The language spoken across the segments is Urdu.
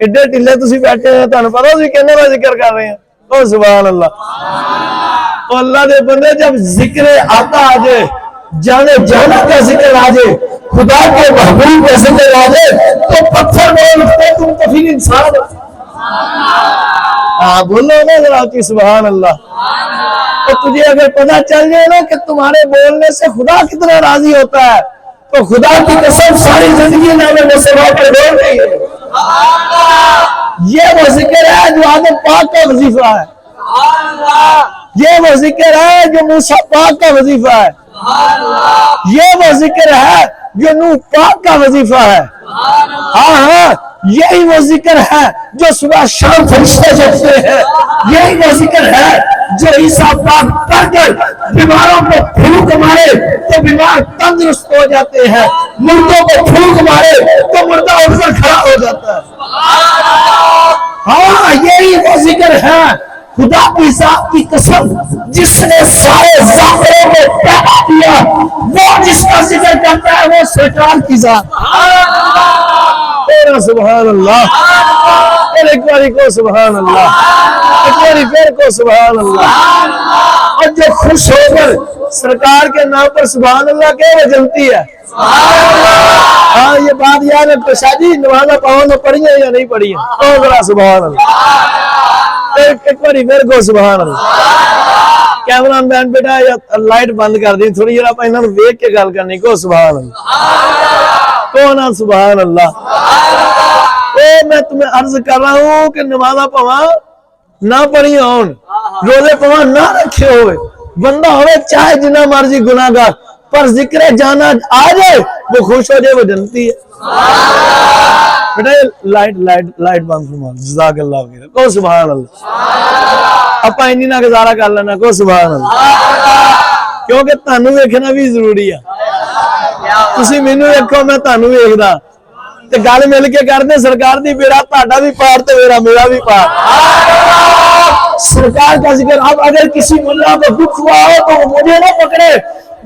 ایڈے ٹھلے تسی بیٹھے ہیں تانوں پتہ تسی کہنے کا ذکر کر رہے ہیں او سبحان اللہ تو اللہ دے بندے جب ذکر آتا آ جائے جانے جانا کا ذکر آ جائے خدا کے محبوب کا ذکر آ جائے تو پتھر بول اٹھتے تم تو پھر انسان بولو نا ذرا کہ سبحان اللہ تو تجھے اگر پتہ چل جائے نا کہ تمہارے بولنے سے خدا کتنا راضی ہوتا ہے تو خدا کی قسم ساری زندگی نام مصطفیٰ پر بول رہی ہے یہ وہ ذکر ہے جو آدم پاک کا وظیفہ ہے یہ وہ ذکر ہے جو موسیٰ پاک کا وظیفہ ہے یہ وہ ذکر ہے جو نوح پاک کا وظیفہ ہے ہاں یہی وہ ذکر ہے جو صبح شام فرشتے جپتے ہیں یہی وہ ذکر ہے جو عیسیٰ پاک پڑھ کر بیماروں کو پھونک مارے تو بیمار تندرست ہو جاتے ہیں مردوں کو پھونک مارے تو مردہ اٹھ کر کھڑا ہو جاتا ہے ہاں یہی وہ ذکر ہے خدا کی ذات کی قسم جس نے سارے ذاکروں کو پیدا کیا وہ جس کا ذکر کرتا ہے وہ سرکار کی ذات سبحان اللہ اور ایک باری کو سبحان اللہ ایک باری پھر کو سبحان اللہ اور جو خوش ہو کر سرکار کے نام پر سبحان اللہ کہ وہ جلتی ہے ہاں یہ بات یاد ہے شاہ جی نمازہ پاؤں پڑھی ہے یا نہیں پڑھی ہے تو ذرا سبحان اللہ ایک باری پھر کو سبحان اللہ کیمران مین بیٹا یا لائٹ بند کر دی تھوڑی جرا پہ انہوں نے ویک کے گل کرنی کو سبحان اللہ کون سبحان اللہ میں تمہیں عرض کر رہا ہوں کہ نمازہ پاؤں نہ پڑھی ہون روزے پاؤں نہ رکھے ہوئے بندہ ہوئے چاہے جنہ مرضی گناہ گار پر ذکر جانا آ جائے وہ خوش ہو جائے وہ جنتی ہے بیٹا لائٹ بند فرما جزاک اللہ خیر کو سبحان اللہ اپا انہی نہ گزارا کر لینا کو سبحان اللہ کیونکہ تانوں ویکھنا بھی ضروری ہے تسی مینوں ویکھو میں تانوں ویکھدا تے گل مل کے کردے سرکار دی بیڑا تہاڈا بھی پار تے میرا بھی پار سرکار کا ذکر اب اگر کسی ملا کو دکھ ہوا ہو تو وہ مجھے نہ پکڑے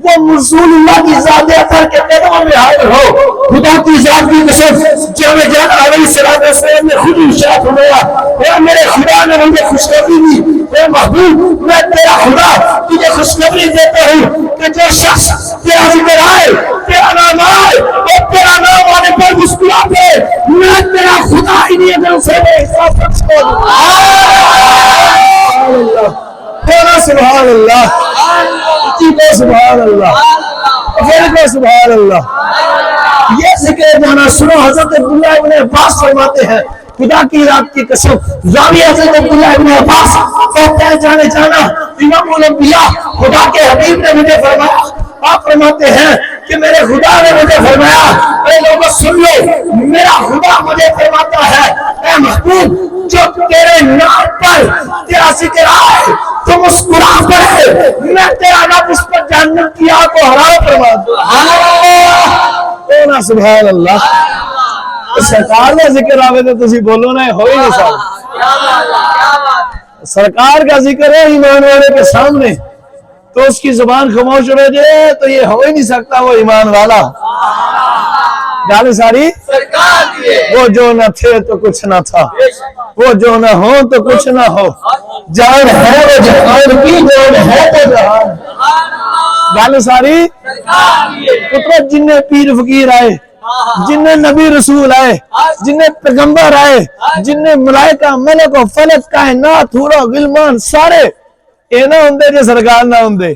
وہ رسول اللہ کی ذات اثر کے قدموں میں حاضر ہو خدا کی ذات کی قسم جب جان علیہ السلام نے خود ارشاد فرمایا اے میرے خدا نے مجھے خوشخبری دی اے محبوب میں تیرا خدا تجھے خوشخبری دیتا ہوں کہ جو شخص تیرا ذکر آئے تیرا نام آئے اور تیرا نام آنے پر مسکرا دے میں تیرا خدا انہی دل سے میں حساب رکھ دوں سبحان اللہ سبحان اللہ پھر کو سبحان اللہ یہ ذکر جانا سنو حضرت عبداللہ ابن عباس فرماتے ہیں خدا کی رات کی قسم راوی حضرت عبداللہ ابن عباس کہتے ہیں جانا امام الانبیاء خدا کے حبیب نے مجھے فرمایا آپ فرماتے ہیں کہ میرے خدا نے مجھے فرمایا اے لوگوں سن لو میرا خدا مجھے فرماتا ہے اے محبوب جو تیرے نام پر تیرا ذکر آئے تو مسکرا پڑے میں تیرا رب اس پر جہنم کی آگ کو حرام فرما دوں سبحان اللہ سرکار کا ذکر آوے تو تسی بولو نا ہوئی نہیں سکتا سرکار کا ذکر ہے ایمان والے کے سامنے تو اس کی زبان خاموش ہو جائے تو یہ ہو ہی نہیں سکتا وہ ایمان والا گالے ساری وہ جو نہ تھے تو کچھ نہ تھا وہ جو نہ ہو تو کچھ نہ ہو جان ہے وہ جہان کی جان ہے تو جہان گالے ساری قطرت جن پیر فقیر آئے جن نبی رسول آئے جن پیغمبر آئے جن ملائکہ ملک و فلک کائنات حور و غلمان سارے اے نہ ہوندے جو سرکار نہ ہوندے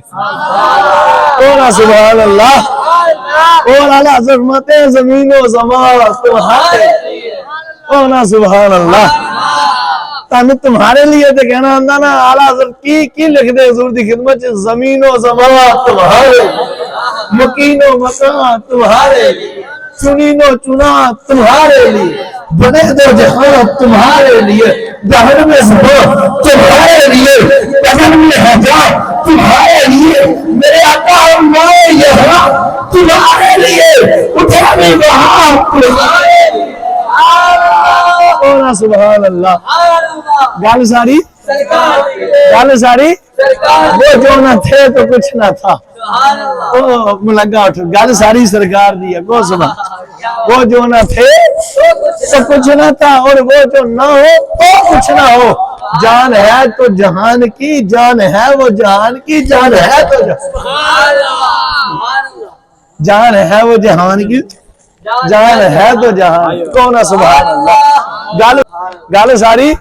اونا سبحان اللہ اور اللہ فرماتے ہیں زمین و زمان تمہارے اونا سبحان اللہ تمہارے لیے تو کہنا ہوندہ نا اعلیٰ حضرت کی لکھ دے حضور دی خدمت زمین و زمان تمہارے مکین و مکان تمہارے چنین و چنا تمہارے لیے بنے دو جہان تمہارے لیے دہن میں زمان تمہارے لیے بدن میں حجاب تمہارے لیے میرے آقا مائے یہاں تمہارے لیے اٹھا بھی وہاں تمہارے لیے اونا سبحان اللہ گال ساری وہ جو نہ تھے تو کچھ نہ تھا لگا اٹھ گل ساری سرکار دی ہے کو سنا وہ جو نہ تھے تو کچھ نہ تھا اور وہ جو نہ ہو تو کچھ نہ ہو جان ہے تو جہان کی جان ہے وہ جہان کی جان ہے تو جان ہے وہ جہان کی جان ہے تو جہان کون ہے سبحان اللہ گل ساری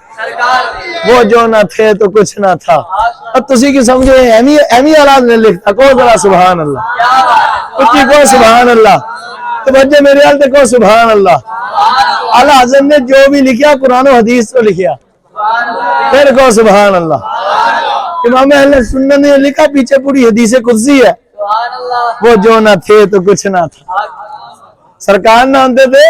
وہ جو نہ تھے تو کچھ نہ تھا اب تسی کی سمجھے ایمی آلات نے لکھتا کو ذرا سبحان اللہ اچھی کو سبحان اللہ تو بچے میرے حال کو سبحان اللہ اعلیٰ حضرت نے جو بھی لکھیا قرآن و حدیث تو لکھیا پھر کو سبحان اللہ امام اہل سنت نے لکھا پیچھے پوری حدیث قدسی ہے وہ جو نہ تھے تو کچھ نہ تھا سرکار نہ آنتے تھے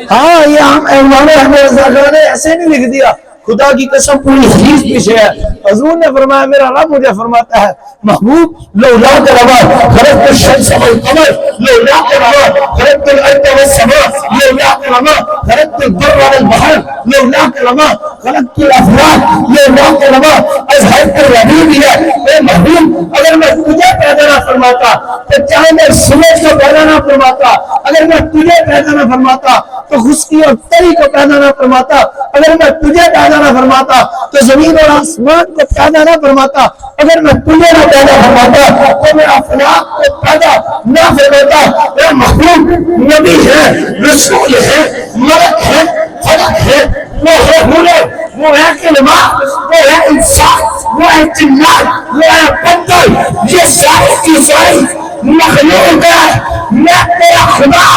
ہاں یہ ہم امام احمد نے ایسے نہیں لکھ دیا خدا کی قسم پوری حدیث پیچھے ہے حضور نے فرمایا میرا رب مجھے فرماتا ہے محبوب لولا روا خلقت الشمس والقمر لولا روا خلقت الارض والسماء لولا روا خلقت البر والبحر لولا روا خلقت الافلاك لولا روا اذهبت الربيع اے محبوب اگر میں تجھے پیدا نہ فرماتا تو چاہے میں سورج کو پیدا نہ فرماتا اگر میں تجھے پیدا نہ فرماتا تو خشکی اور تری کو پیدا نہ فرماتا اگر میں تجھے پیدا نہ فرماتا تو زمین اور آسمان کو پیدا نہ فرماتا اگر میں تجھے نہ پیدا فرماتا تو میں افلاک کو پیدا نہ فرماتا اے محبوب نبی ہے رسول ہے ملک ہے فلک ہے وہ ہے ہنر وہ ہے کلمہ وہ ہے انسان وہ ہے جنات وہ ہے بندر یہ ساری چیزیں مخلوق ہے میں تیرا خدا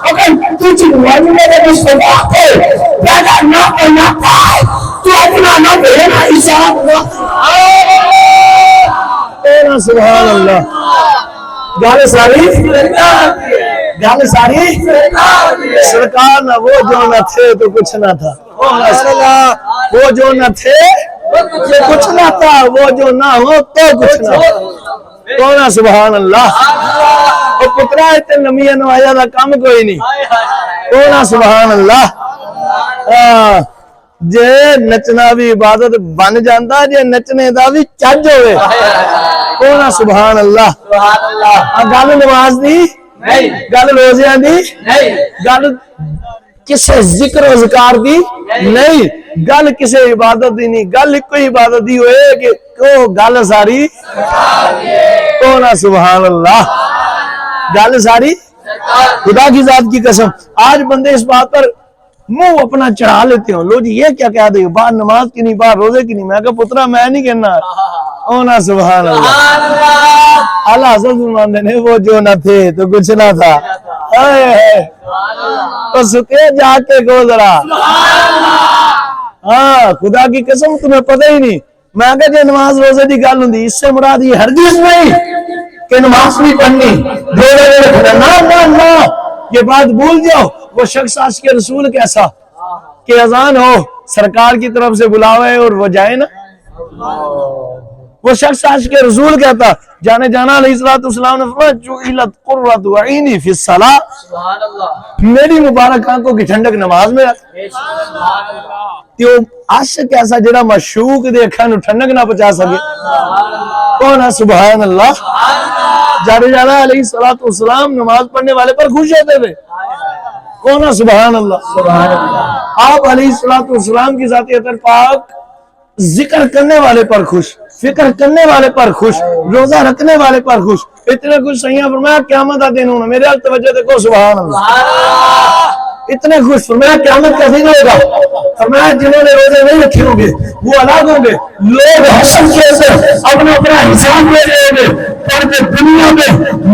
اگر تجھ والد مصطفیٰ کو پیدا نہ کرنا پائے تو اپنا نہ بہنا حساب سبحان اللہ گالے ساری سرکار نہ وہ جو نہ تھے تو کچھ نہ تھا وہ جو نہ تھے تو کچھ نہ تھا وہ جو نہ ہو تو کچھ نہ کون سبحان اللہ وہ پترا اتنے نمیہ نوایا دا کام کوئی نہیں کون سبحان اللہ جے نچنا بھی عبادت بن جاندہ جے نچنے دا بھی چج ہوئے کون سبحان اللہ گل نماز دی گل روزیاں دی گل کسے ذکر و ذکار دی نہیں گل کسے عبادت دی نہیں گل کوئی عبادت دی ہوئے کہ کو گل ساری کون سبحان اللہ گل ساری خدا کی ذات کی قسم آج بندے اس بات پر منہ اپنا چڑھا لیتے ہوں لو جی یہ کیا کہہ دے باہر نماز کی نہیں باہر روزے کی نہیں میں کہا پترا میں نہیں کہنا اونا سبحان اللہ اللہ حضرت فرماندے نے وہ جو نہ تھے تو کچھ نہ تھا تو سکے جا کے کو ذرا ہاں خدا کی قسم تمہیں پتہ ہی نہیں میں کہا جے نماز روزے دی گل ہوندی اس سے مراد یہ ہرگز نہیں کہ نماز بھی پڑھنی روزے رکھنا نہ یہ بات بھول جاؤ وہ شخص عاشق کے رسول کیسا کہ اذان ہو سرکار کی طرف سے بلاوے اور وہ جائے نا وہ شخص عاشق کے رسول کہتا جانے جانا علیہ السلام نے فرمایا جعلت قرۃ عینی فی الصلاۃ میری مبارک آنکھوں کی ٹھنڈک نماز میں تو عاشق کیسا جڑا معشوق دے اکھاں نوں ٹھنڈک نہ پہنچا سکے کون ہے سبحان اللہ جانے جانا علیہ السلام نماز پڑھنے والے پر خوش ہوتے تھے کون ہے سبحان اللہ آپ علیہ السلام کی ذات اطہر پاک ذکر کرنے والے پر خوش فکر کرنے والے پر خوش روزہ رکھنے والے پر خوش اتنے خوش سیاں فرمایا قیامت کا دن ہونا میرے حال توجہ دیکھو سبحان اللہ اتنے خوش فرمایا قیامت کا دن ہوگا فرمایا جنہوں نے روزے نہیں رکھے ہوں گے وہ الگ ہوں گے لوگ حسن کے اندر اپنا اپنا حساب لے رہے ہوں گے پر دنیا میں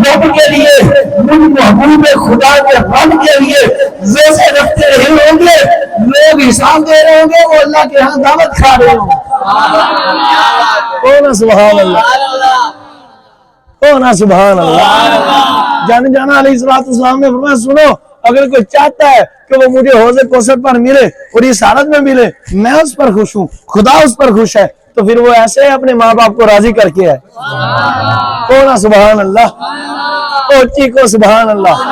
رب کے لیے محبوب خدا کے رب کے لیے روزے رکھتے رہے ہوں گے لوگ حساب دے رہے ہوں گے وہ اللہ کے ہاں دعوت کھا رہے ہوں گے کون سبحان اللہ کون سبحان اللہ جانے جانا علیہ السلام نے فرمایا سنو اگر کوئی چاہتا ہے کہ وہ مجھے حوض کوثر پر ملے اور اس حالت میں ملے میں اس پر خوش ہوں خدا اس پر خوش ہے تو پھر وہ ایسے اپنے ماں باپ کو راضی کر کے ہے کون سبحان اللہ اوچی کو سبحان اللہ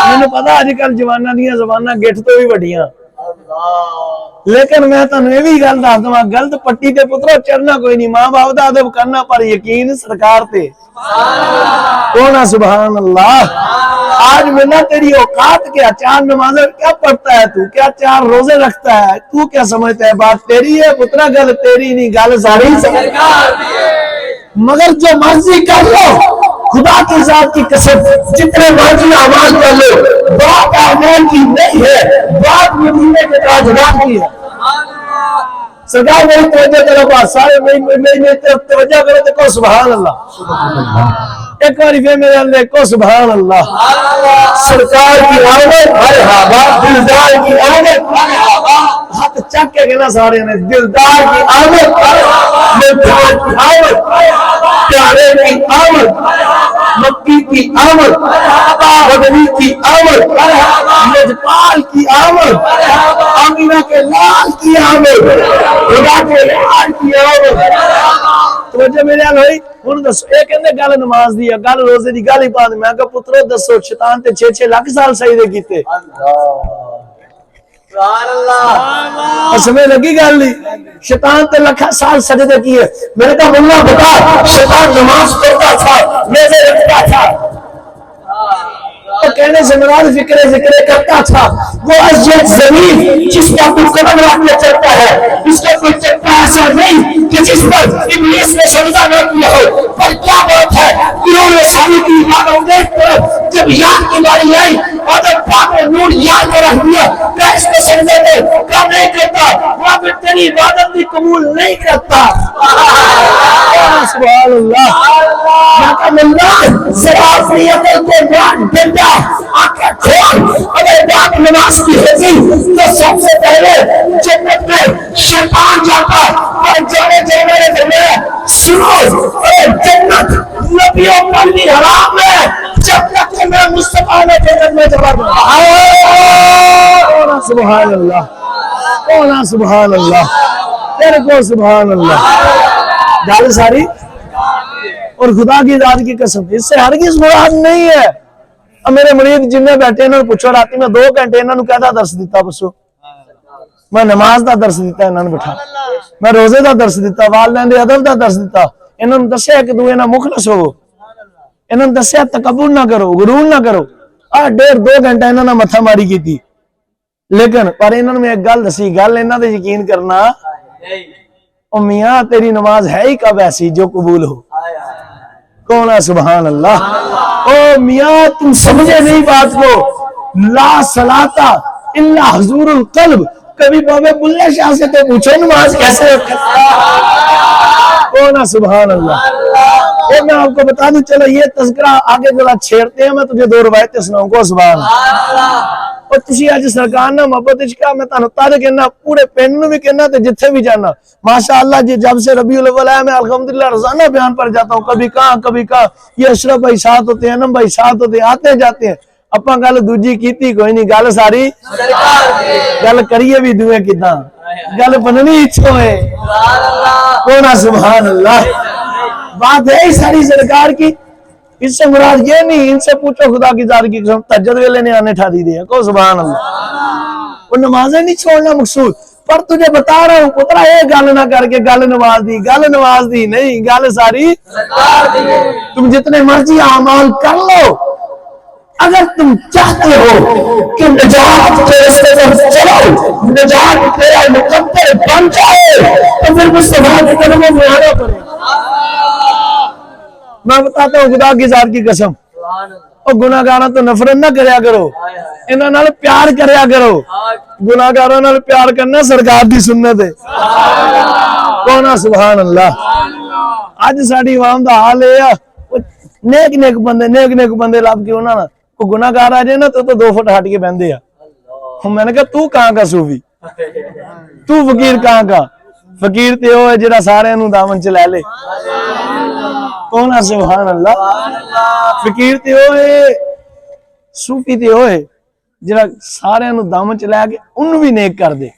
میں نے پتا آج کل جوانہ دیا زبانہ گیٹ تو بھی بڑھیاں لیکن میں تمہیں یہ بھی گل دس دوں غلط پٹی تے پترو چڑھنا کوئی نہیں ماں باپ دا ادب کرنا پر یقین سرکار تے کون ہے سبحان اللہ آج منا تیری اوقات کیا 4 نمازیں کیا پڑھتا ہے تو کیا 4 روزے رکھتا ہے تو کیا سمجھتا ہے بات تیری ہے پترا گل تیری نہیں گل ساری سرکار دی ہے مگر جو مرضی کر لو خدا کی ذات کی قسم جتنے مرضی آواز کر لو بات آمان کی نہیں ہے بات مدینے کے تاجدار کی ہے سرکار میری توجہ کرو بات سارے میری توجہ کرو تو کہو سبحان اللہ ایک باری پھر میرے اللہ کو سبحان اللہ سرکار کی آمد مرحبا دلدار کی آمد مرحبا ہاتھ چک کے کہنا سارے نے دلدار کی آمد مددار کی آمد پیارے کی آمد مکی کی آمد مدنی کی آمد مجپال کی آمد آمینہ کے لال کی آمد خدا کے لال کی آمد توجہ میرے آل ہوئی انہوں دسو ایک اندے گل نماز دی گل روزے دی گل ہی پا دی میں کہا پترو دسو شیطان تے 6 لاکھ سال سجدے کیتے اور سمجھ لگی گل نہیں شیطان تے لکھا سال سجدے کیے میں نے کہا ملا بتا شیطان نماز پڑھتا تھا روزے رکھتا تھا تو کہنے سے مراد فکر ذکر کرتا تھا وہ ازیت زمین جس کا کوئی قدم رکھ کے چلتا ہے اس کا کوئی چلتا ایسا نہیں کہ جس پر ابلیس نے سجدہ نہ کیا ہو پر کیا بات ہے انہوں نے ساری کی عبادت دیکھ کر جب یاد کی باری آئی اور جب پاک نے نور یاد میں رکھ دیا کہ اس کو سجدے دے کام نہیں کرتا وہاں پھر تیری عبادت بھی قبول نہیں کرتا سبحان اللہ مقام اللہ ذرا اپنی عقل کو مان ڈنڈا آنکھیں کھول اگر بات نماز کی ہوتی تو سب سے پہلے جنت میں شیطان جاتا اور جانے جانے دے سنو جنت نبیوں پر بھی حرام ہے جب تک کہ میں مصطفیٰ نے جنت میں جواب دوں سبحان اللہ اونا سبحان اللہ تیرے کو سبحان اللہ گال ساری اور خدا کی ذات کی قسم اس سے ہرگز مراد نہیں ہے اب میرے مرید جنہیں بیٹھے انہوں نے پوچھو راتی میں 2 گھنٹے انہوں نے کہتا درس دیتا پسو میں نماز دا درس دیتا انہوں نے بٹھا میں روزے دا درس دیتا والدین دے ادب دا درس دیتا انہوں نے دسیا کہ دوئے نہ مخلص ہو انہوں نے دسیا تکبر نہ کرو غرور نہ کرو 1.5-2 گھنٹے انہوں نے متھا ماری کی تھی لیکن پر انہوں نے ایک گل دسی گل انہوں نے یقین کرنا او میاں تیری نماز ہے ہی کب ایسی جو قبول ہو کون ہے سبحان اللہ او میاں تم سمجھے نہیں بات کو لا صلاۃ الا حضور القلب کبھی بابے بلے شاہ سے تو پوچھو نماز کیسے کون ہے سبحان اللہ اور میں آپ کو بتا دوں چلو یہ تذکرہ آگے ذرا چھیڑتے ہیں میں تجھے 2 روایتیں سناؤں گا سبحان اللہ اور تسی آج سرکار نہ محبت کیا میں تانوں تارے کہنا پورے پینڈ نو بھی کہنا تے جتھے بھی جانا ماشاءاللہ جی جب سے ربیع الاول ہے میں الحمدللہ روزانہ بیان پر جاتا ہوں کبھی کہاں یہ اشرف بھائی ساتھ ہوتے ہیں انم بھائی ساتھ ہوتے ہیں آتے جاتے ہیں اپنا گل دوجی کیتی کوئی نہیں گل ساری گل کریے بھی دوئے کتنا گل بننی اچھو ہے کون سبحان اللہ بات ہے ہی ساری سرکار کی اس سے مراد یہ نہیں ان سے پوچھو خدا کی ذات کی قسم تہجد ویلے نے آنے ٹھا دی دیا کو سبحان اللہ وہ نمازیں نہیں چھوڑنا مقصود پر تجھے بتا رہا ہوں پترا یہ گل نہ کر کے گل نماز دی نہیں گل ساری تم جتنے مرضی اعمال کر لو اگر تم چاہتے ہو کہ نجات کے راستے پر چلو نجات تیرا مقدر بن جائے تو پھر مصطفیٰ کے قدموں میں آنا پڑے میں بتاتا ہوں خدا کی ذات کی قسم اور گناہگاراں تو نفرت نہ کریا کرو انہاں نال پیار کریا کرو گناہگاراں نال پیار کرنا سرکار دی سنت ہے کون سبحان اللہ اج ساڈی عوام دا حال ہے نیک بندے لب کے انہاں کو گناہگار آ جائے نا تو 2 فٹ ہٹ کے بہندے ہیں میں نے کہا تو کہاں کا صوفی تو فقیر کہاں کا فقیر تے وہ ہے جڑا سارے نوں دامن چ لے لے کون ہے سبحان اللہ فقیر تے وہ ہے صوفی تے وہ ہے جڑا سارے نوں دامن چ لے کے انہوں بھی نیک کر دے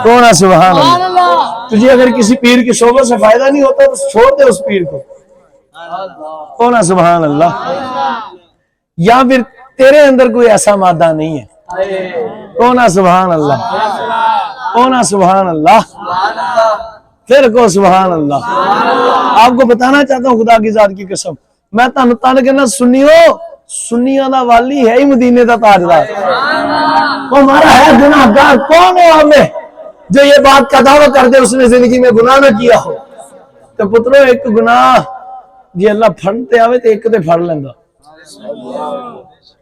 کون ہے سبحان اللہ تجھے اگر کسی پیر کی صحبت سے فائدہ نہیں ہوتا تو چھوڑ دے اس پیر کو کون ہے سبحان اللہ یا پھر تیرے اندر کوئی ایسا مادہ نہیں ہے کون ہے سبحان اللہ ہونا سبحان اللہ، پھر کو سبحان اللہ۔ آپ کو بتانا چاہتا ہوں خدا کی ذات کی قسم، میں تن کہنا سنیو، سنیوں دا والی ہے ہی مدینے دا تاجدار، وہ ہمارا ہے گناہگار۔ کون ہے ہمیں جو یہ بات کا دعویٰ کر دے اس نے زندگی میں گناہ نہ کیا ہو؟ تو پترو ایک گناہ جی اللہ پھڑتے آوے تو ایک تے پھڑ لیندہ،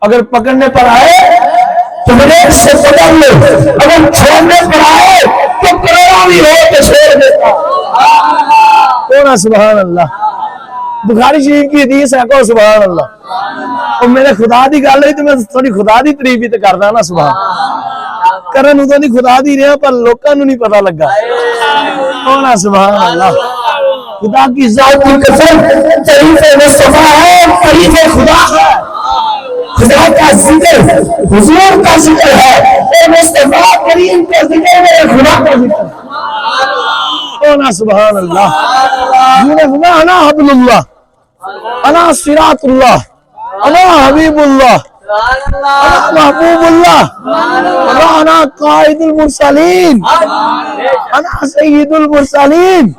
اگر پکڑنے پر آئے تو بریک سے پکڑ لے، اگر چھوڑنے پر آئے تو کروڑوں بھی ہو تو چھوڑ دیتا۔ کون سبحان اللہ؟ بخاری شریف کی حدیث ہے، کو سبحان اللہ۔ اور میرے خدا دی گل ہے تو میں تھوڑی خدا دی تعریف بھی تے کردا نا سبحان کرن ادوں دی خدا دی رہا پر لوکاں نو نہیں پتہ لگا۔ کون سبحان اللہ؟ خدا کی ذات کی قسم تعریف مصطفیٰ ہے، تعریف خدا ہے، خدا کا ذکر حضور کا ذکر ہے، اے مصطفیٰ کریم کا ذکر میرے خدا کا ذکر ہے۔ کون سبحان اللہ؟ انا حبل اللہ، انا صراط اللہ، انا حبیب اللہ، انا محبوب اللہ، انا قائد المرسلین، انا سید المرسلین۔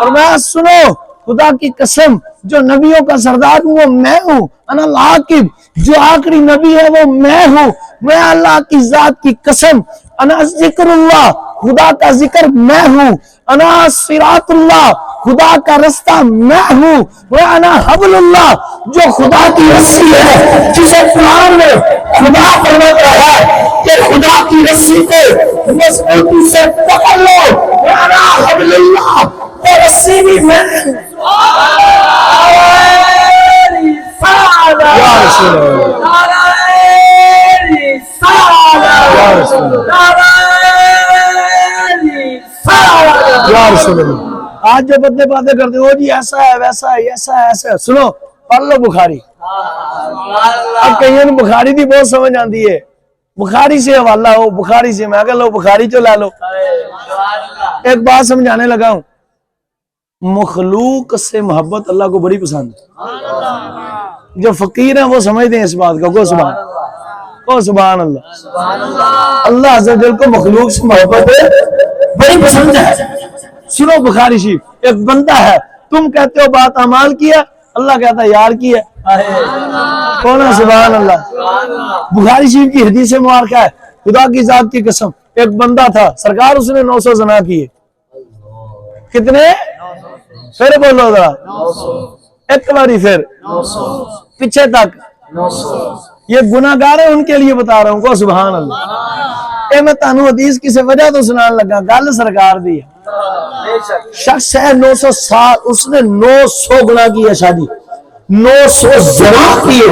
فرمایا سنو خدا کی قسم جو نبیوں کا سردار ہوں وہ میں ہوں، انا العاقب جو آخری نبی ہے وہ میں ہوں، میں اللہ کی ذات کی قسم، انا ذکر اللہ خدا کا ذکر میں ہوں، انا صراط اللہ خدا کا رستہ میں ہوں، وہ انا حبل اللہ جو خدا کی رسی ہے، جسے قرآن میں خدا فرماتا ہے کہ خدا کی رسی کو مضبوطی سے پکڑ لو، وہ انا حبل اللہ، وہ رسی بھی میں ہوں۔ یا رسول اللہ، یا رسول اللہ۔ آج جو بدلے باتیں کرتے ہو جی ایسا ہے ویسا ہے ایسا ہے ایسا ہے، سنو پڑھ لو بخاری۔ اب کہیں بخاری دی بہت سمجھ آندی ہے، بخاری سے حوالہ ہو، بخاری سے میں کہہ لو بخاری چلا لو۔ ایک بات سمجھانے لگا ہوں، مخلوق سے محبت اللہ کو بڑی پسند ہے۔ جو فقیر ہیں وہ سمجھتے ہیں اس بات کا، کو سبحان اللہ۔ اللہ عز و جل کو مخلوق سے محبت بڑی پسند ہے۔ سنو بخاری شریف، ایک بندہ ہے، تم کہتے ہو بات اعمال کی ہے، اللہ کہتا ہے یار کی ہے۔ کون ہے سبحان اللہ؟ بخاری شریف کی حدیث مبارکہ ہے، خدا کی ذات کی قسم ایک بندہ تھا سرکار اس نے 900 زنا کیے۔ کتنے؟ پھر بولو ذرا، ایک باری پھر پیچھے تک۔ یہ گناہگار ہیں ان کے لیے بتا رہا ہوں، کو سبحان اللہ۔ اے میں تانوں حدیث کسی وجہ تو سنان لگا، گل سرکار دی ہے۔ شخص ہے 900 سال، اس نے 900 گناہ کی ہے، شادی 900 زنا کیے۔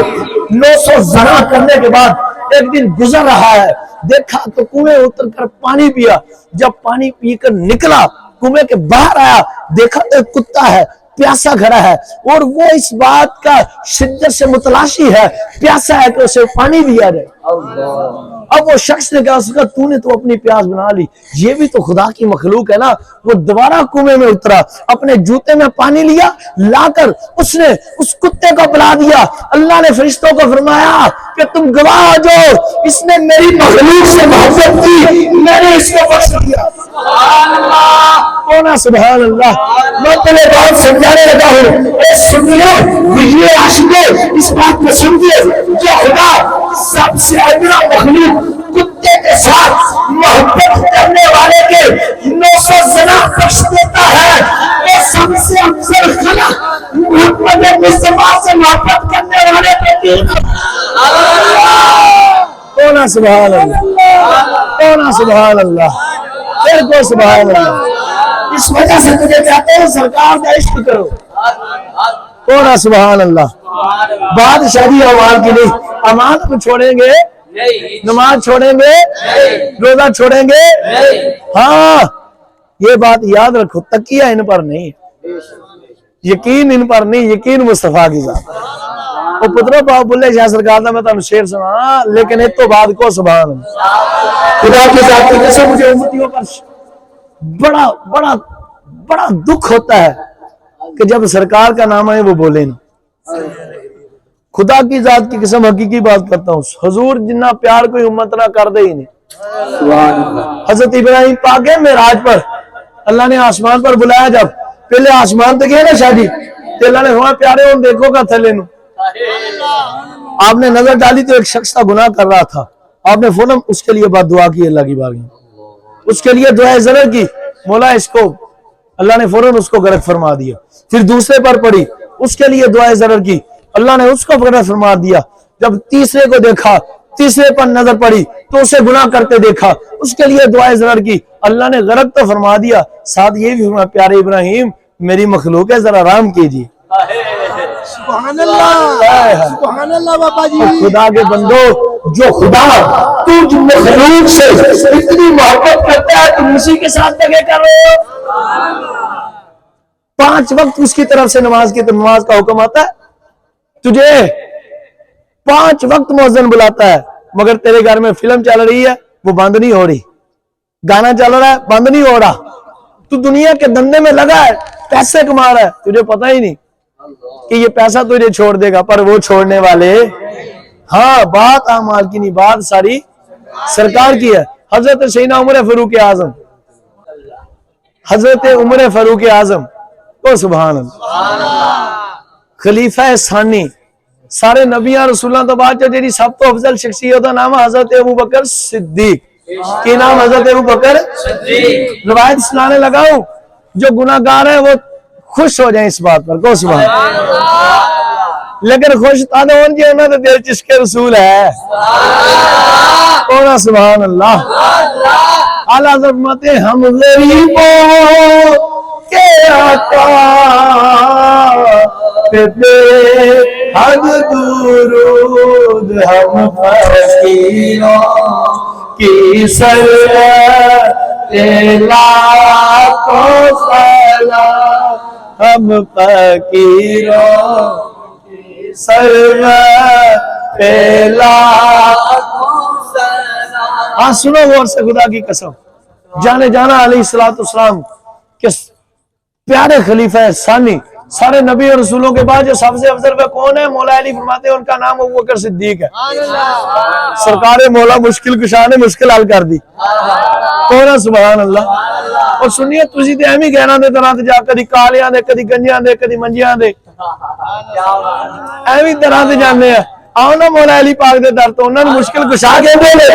900 زنا کرنے کے بعد ایک دن گزر رہا ہے، دیکھا تو کنویں اتر کر پانی پیا، جب پانی پی کر نکلا کنویں کے باہر آیا، دیکھا تو ایک کتا ہے پیاسا کھڑا ہے، اور وہ اس بات کا شدت سے متلاشی ہے، پیاسا ہے کہ اسے پانی دیا جائے۔ اب وہ شخص نے کہا، اس کا تو نے تو اپنی پیاس بنا لی، یہ بھی تو خدا کی مخلوق ہے نا۔ وہ دوبارہ کنویں میں اترا، اپنے جوتے میں پانی لیا، لا کر اس نے اس کتے کو پلا دیا۔ اللہ نے فرشتوں کو فرمایا کہ تم گواہ ہو جو اس نے میری مخلوق سے محبت کی، میں نے اس کو بخش دیا۔ کون سبحان اللہ؟ میں تمہیں بات سمجھانے لگا ہوں، اے سنیو یہ عاشقیں اس بات کو سمجھے، جو خدا سب سے ادنا مخلوق کتے کے ساتھ محبت کرنے والے کے 900 زنا بخش دیتا ہے، وہ سب سے افضل خلق محمد مصطفیٰ سے محبت کرنے والے کے کون سبحان اللہ؟ کون سبحان اللہ؟ پھر کو سبحان اللہ۔ اس وجہ سے تجھے کہتے ہیں سرکار کا عشق کرو، کون سبحان اللہ؟ بادشاہی اعمال کی نہیں، اعمال ہم چھوڑیں گے، نماز چھوڑیں گے، روزہ چھوڑیں گے، ہاں یہ بات یاد رکھو، تقیہ ان پر نہیں، یقین ان پر نہیں، یقین مصطفیٰ کی ذات۔ وہ پترو باپ بلے شاہ سرکار دا میں تانوں شعر سنا، لیکن اس تو بعد کو سبحان اللہ۔ خدا کی ذات کی قسم مجھے امتیوں پر بڑا بڑا بڑا دکھ ہوتا ہے کہ جب سرکار کا نام آئے وہ بولے نا۔ خدا کی ذات کی قسم حقیقی بات کرتا ہوں، حضور جنہ پیار کوئی امت نہ کر دے ہی نہیں۔ حضرت ابراہیم پاک ہے معراج پر اللہ نے آسمان پر بلایا، جب پہلے آسمان تک ہے نا شادی، تو اللہ نے ہوا پیارے ان دیکھو کا تھلے نو، آپ نے نظر ڈالی تو ایک شخص کا گناہ کر رہا تھا، آپ نے فوراً اس کے لیے بات دعا کی اللہ کی بارگاہ، اس کے لیے دعائے ضرر کی، مولا اس کو، اللہ نے فوراً اس کو غرق فرما دیا۔ پھر دوسرے پر پڑی، اس کے لیے دعائے ضرر کی، اللہ نے اس کو غرق فرما دیا۔ جب تیسرے کو دیکھا، تیسرے پر نظر پڑی تو اسے گناہ کرتے دیکھا، اس کے لیے دعائے ضرر کی، اللہ نے غرق تو فرما دیا، ساتھ یہ بھی فرمایا پیارے ابراہیم میری مخلوق ہے ذرا آرام کیجیے۔ سبحان اللہ، سبحان اللہ بابا جی۔ خدا کے بندو، جو خدا تجھ مخلوق سے اتنی محبت کرتا ہے تم اسی کے ساتھ دگے کر رہے ہو۔ 5 وقت اس کی طرف سے نماز کا حکم آتا ہے، تجھے 5 وقت مؤذن بلاتا ہے، مگر تیرے گھر میں فلم چل رہی ہے وہ بند نہیں ہو رہی، گانا چل رہا ہے بند نہیں ہو رہا، تو دنیا کے دھندے میں لگا ہے، پیسے کما رہا ہے، تجھے پتہ ہی نہیں کہ یہ پیسہ تجھے چھوڑ دے گا، پر وہ چھوڑنے والے، ہاں بات اعمال کی نہیں، بات ساری سرکار کی ہے۔ حضرت سیدنا عمر فاروق اعظم، حضرت عمر فاروق اعظم، او سبحان اللہ، خلیفہ ثانی، سارے نبیاں رسولاں تو بعد جو جیڑی سب تو افضل شخصیت کا نام حضرت ابو بکر صدیق، کی نام حضرت ابو بکر صدیق۔ روایت سنانے لگا ہوں، جو گناہ گار ہیں وہ خوش ہو جائیں اس بات پر، کو سبحان اللہ، لیکن خوش تانے ہون جی انہوں نے دل چشک رسول ہے، اونا سبحان اللہ۔ اعلیٰ حضرت فرماتے ہیں ہم غریبوں کے آقا پہ بے حد درود، ہم فقیروں کی سرورت لاکھوں سلام، ہم فقیروں کی سرورت لاکھوں سلام۔ ہاں سنو غور سے، خدا کی قسم، جانے جانا علیہ السلام کہ پیارے خلیفہ ثانی، سارے نبی اور رسولوں کے بعد جو سب سے افضل پہ کون ہے؟ مولا علی فرماتے ہیں ان کا نام ابو بکر صدیق ہے۔ سرکار مولا مشکل کشا نے مشکل حل کر دی، کون ہے؟ سبحان اللہ۔ اور سنیے تسی تے ایویں کہنا دے طرح تے جا کدی کالیاں دے، کدی گنجیاں دے، کدی منجیاں دے، ایویں طرح تے جانے ہیں۔ آؤ نا مولا علی پاک دے در تو انہاں نے مشکل کشا کہندے نے،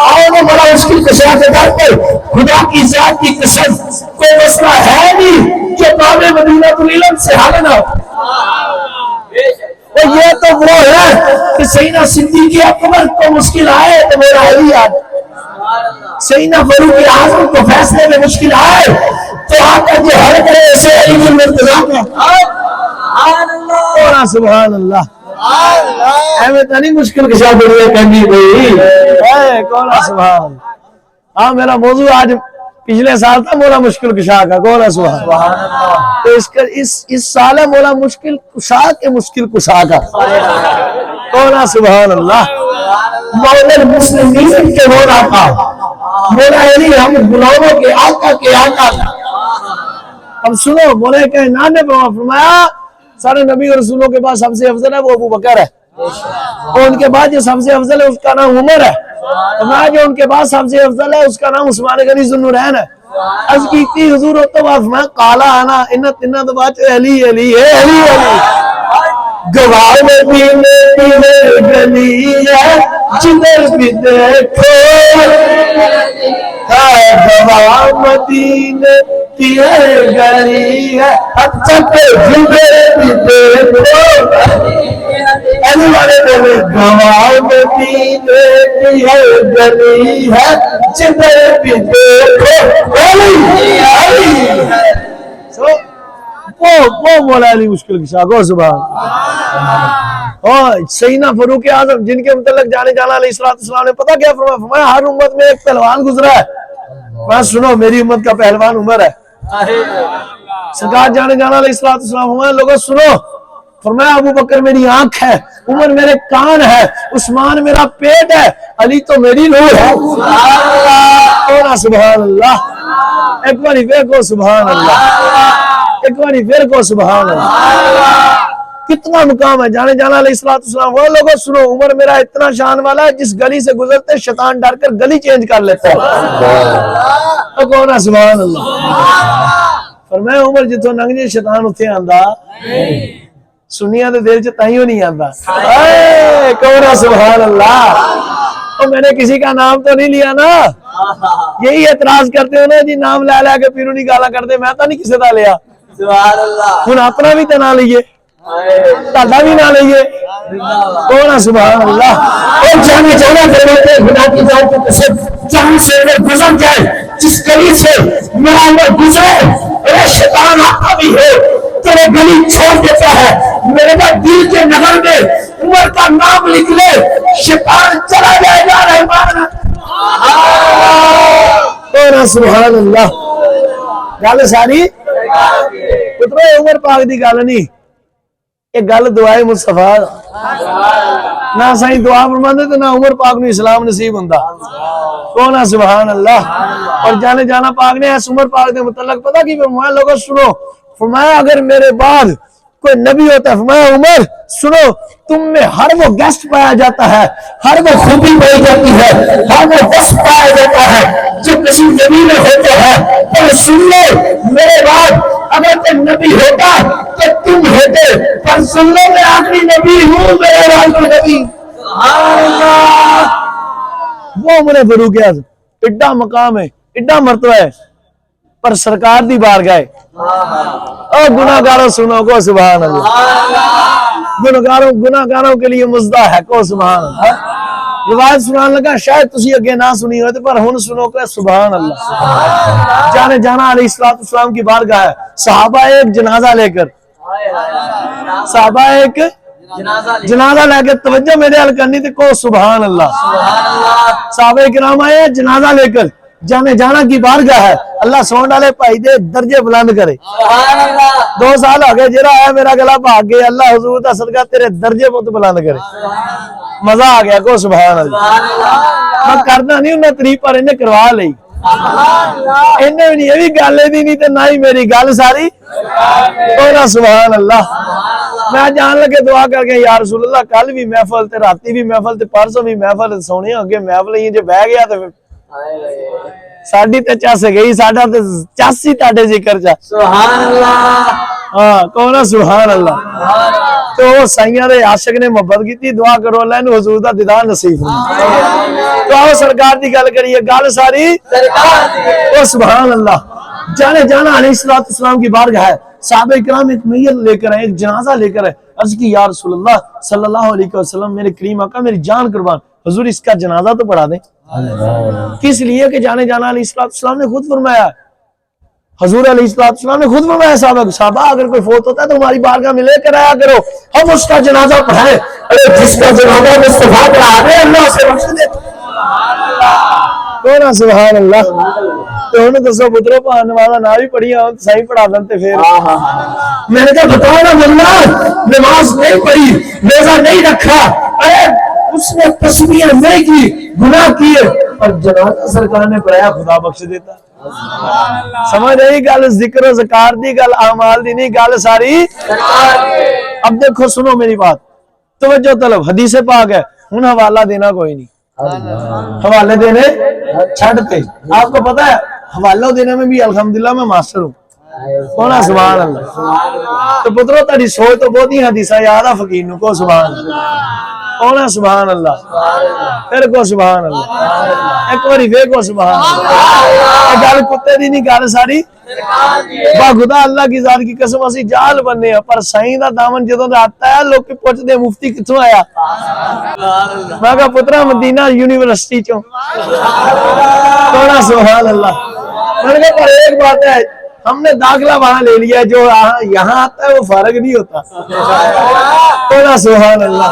آؤ نا مولا مشکل کشا کے در پر، خدا کی ذات کی قسم کوئی مسئلہ ہے نہیں جو باب مدینہ العلم سے حل نہ ہو۔ اور یہ تو وہ ہے کہ سیدنا صدیق اکبر کو مشکل آئے تو میرا علی آئے، سیدنا فاروق اعظم کو فیصلے میں مشکل آئے تو آقا جو ہر کرے اسے علی بن مرتضیٰ کا، اور سبحان اللہ، ایویں تو نہیں مشکل کشا دنیا کرنی بھئی، اے کون ہے سبحان۔ ہاں میرا موضوع آج پچھلے سال تھا مولا مشکل کشا کا، کون ہے سبحان، تو اس سال ہے مولا مشکل کشا کے مشکل کشا کا، کون ہے سبحان اللہ۔ مولا المسلمین کے مولا کا، مولا علی ہم غلاموں کے آقا کے آقا کا۔ اب سنو، مولا کائنات نے فرمایا سارے نبی اور رسولوں کے بعد سب سے افضل ہے وہ ابو بکر ہے، اور ان کے بعد جو سب سے افضل ہے اس کا نام عمر ہے، اور جو ان کے بعد سب سے افضل ہے اس کا نام عثمان غنی ذو النورین ہے۔ عرض کی حضور تو بعد میں کالا آنا انہ تنہ تو بعد علی علی ہے، علی علی گواہ میں پینے گلی ہے جدھر بھی دیکھو، گواہ مدینے کی گلی ہے اچھا پہ جدھر بھی دیکھو، علی والے بولے گواہ مدینے کی گلی ہے جدھر بھی دیکھو، علی علی وہ مولا علی مشکل کشا کو سبحان۔ اور سیدنا فاروق اعظم جن کے متعلق جانے جانا علیہ السلام نے پتہ کیا فرمایا؟ ہر امت میں ایک پہلوان گزرا ہے، میں سنو میری امت کا پہلوان عمر ہے۔ سرکار جانے جانا علیہ السلام فرمایا لوگوں سنو، فرمایا ابو بکر میری آنکھ ہے، عمر میرے کان ہے، عثمان میرا پیٹ ہے، علی تو میری روح ہے، سبحان اللہ۔ ایک باری پھر کو سبحان اللہ، ایک باری پھر کو سبحان اللہ۔ کتنا مقام ہے. جانے جانا علیہ السلام وہ لوگوں سنو عمر میرا اتنا شان والا ہے جس گلی سے گزرتے شیطان ڈر کر گلی چینج کر لیتا ہے. کون سبحان اللہ. فرمایا عمر جتوں لنگ جے شیطان اتھے آندا سنیاں دے دل چ تائیوں نہیں آندا. کون سبحان اللہ. تو میں نے کسی کا نام تو نہیں لیا نا. یہی اعتراض کرتے ہو نا جی نام لے لے کے پیروں نہیں گالا کرتے. میں تو نہیں کسی دا لیا. سبحان اللہ. ہن اپنا بھی تے نہ لئیے تہاڈا بھی نہ لئیے. کون سبحان اللہ. اور جانے جانا کرتے خدا کی ذات کی قسم جہاں سے اگر گزر جائے جس گلی سے میرا عمر گزرے اے شیطان آتا بھی ہے تیرے گلی چھوڑ دیتا ہے. میرے بعد دل کے نگر میں عمر کا نام لکھ لے شیطان چلا جائے گا. رحمان کون سبحان اللہ. گل ساری پترو عمر پاک دی گل نہیں یہ گل دعائے مصطفیٰ. نہ سائیں دعا فرماندے تے نہ عمر پاک نو اسلام نصیب ہوندا. کون سبحان اللہ. اور جانے جانا پاک نے اس عمر پاک دے متعلق پتہ کی فرمایا لوگوں سنو. فرمایا اگر میرے بعد کوئی نبی ہوتا ہے فرمایا عمر سنو تم میں ہر وہ گیسٹ پایا جاتا ہے ہر وہ خوبی پائی جاتی ہے ہر وہ وصف پایا جاتا ہے جو کسی نبی میں ہوتا ہے. پر سن لو میرے بعد اگر کوئی نبی ہوتا تو تم ہوتے. پر سن لو میں آخری نبی ہوں میرے بعد کوئی نبی. وہ عمر فاروق اعظم ایڈا مقام ہے ایڈا مرتبہ ہے پر سرکار دی بارگاہ ہے. او گناہگاروں سنو کو سبحان اللہ. گناہگاروں کے لیے مزدہ ہے کو سبحان اللہ. روایت سنان لگا شاید تسی اگے نہ سنی ہوئے پر ہن سنو کہ سبحان اللہ. جانے جانا علیہ السلام کی بارگاہ ہے. صحابہ ایک جنازہ لے کر صحابہ ایک جنازہ لے کے توجہ میرے حل کرنی تھی کو سبحان اللہ. صحابہ کرام آئے جنازہ لے کر جانے جانا کی بارگاہ ہے. اللہ سون ڈالے بھائی دے درجے بلند کرے. 2 سال ہو گئے جرا ہے میرا گلا بھاگ گئے اللہ حضور دا صدقہ تیرے درجے بہت بلند کرے. مزہ آ گیا کو سبحان اللہ. میں کرنا نہیں انہیں تریف پر انہیں کروا لئی انہیں بھی نہیں یہ بھی گالے دی نہیں تے نہ ہی میری گال ساری کونا سبحان اللہ. میں جان لگے دعا کر کے یا رسول اللہ کل بھی محفل تے راتی بھی محفل تے پرسوں بھی محفل سونے اگے محفل ہی جو بہ گیا تے ساڈی تے چس گئی ساڈا تے چس ہی تاڈے ذکر چا سبحان اللہ. ہاں کونا سبحان اللہ. تو سائیاں دے عاشق نے محبت کیتی دعا کرو اللہ نے حضور دا دیدار نصیب فرمائے. تو آؤ سرکار دی گل کریے گل ساری او سبحان اللہ. جانے جانا علیہ السلام کی بارگاہ ہے. صحابہ کرام ایک میت لے کر آئے ایک جنازہ لے کر آئے. عرض کی یا رسول اللہ صلی اللہ علیہ وسلم میرے کریم آقا میری جان قربان حضور اس کا جنازہ تو پڑھا دیں. کس لیے کہ جانے جانا علیہ السلام نے خود فرمایا حضور علیہ السلام نے خود فرمایا صحابہ اگر کوئی فوت ہوتا ہے تو ہماری بارگاہ میں لے کر آیا کرو ہم اس کا جنازہ پڑھائیں. جس کا جنازہ مصطفیٰ پڑھا دے اللہ سے بخش دے. کونا سبحان اللہ. تو انہوں نے دسو پترو پہا نمازہ نہ بھی پڑھی ہوں صحیح پڑھا دنتے پھر میں نے کہا بتاؤ نا واللہ نماز نہیں پڑھی روزہ نہیں رکھا ارے اس نے تسبیح نہیں کی گناہ کیے اور جنازہ سرکار نے پڑھایا خدا بخش دیتا. سمجھ رہی گل ذکر و ذکار دی گل اعمال دی نہیں گل ساری. اب دیکھو سنو میری بات توجہ طلب حدیث پاک ہے ہن حوالہ دینا کوئی نہیں. حوالے دینے چھڑتے آپ کو پتا ہے حوالہ دینے میں بھی الحمدللہ میں ماسٹر ہوں. کونا سبحان اللہ. تو پترو تاری سوچ تو بہت ہی حدیثہ یاد ہے فقیر نو کو سبحان اللہ. کونا سبحان اللہ. پھر کو سبحان اللہ. ایک باری پھر کو سبحان اللہ. گل کتے دی نہیں گل ساری با خدا اللہ کی ذات کی قسم اسی جال بننے ہیں پر سائیں دا دامن جدوں دا آتا ہے لوگ پوچھ دے مفتی کتھوں آیا. میں کہا پترا مدینہ یونیورسٹی چوں. کونا سبحان اللہ. میں نے کہا پر ایک بات ہے ہم نے داخلہ وہاں لے لیا جو یہاں آتا ہے وہ فارغ نہیں ہوتا. کونا سبحان اللہ.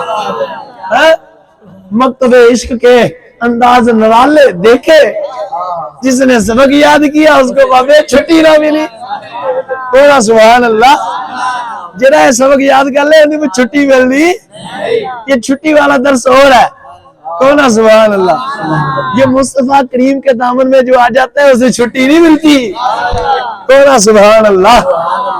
مکتب عشق کے انداز نرالے دیکھے جس نے سبق یاد کیا اس کو بابے چھٹی نہ ملی. کونا سبحان اللہ. جڑا ہے سبق یاد کر لے انہیں میں چھٹی ملنی یہ چھٹی والا درس ہو رہا ہے. کونا سبحان اللہ. یہ مصطفیٰ کریم کے دامن میں جو آ جاتا ہے اسے چھٹی نہیں ملتی. کونا سبحان اللہ.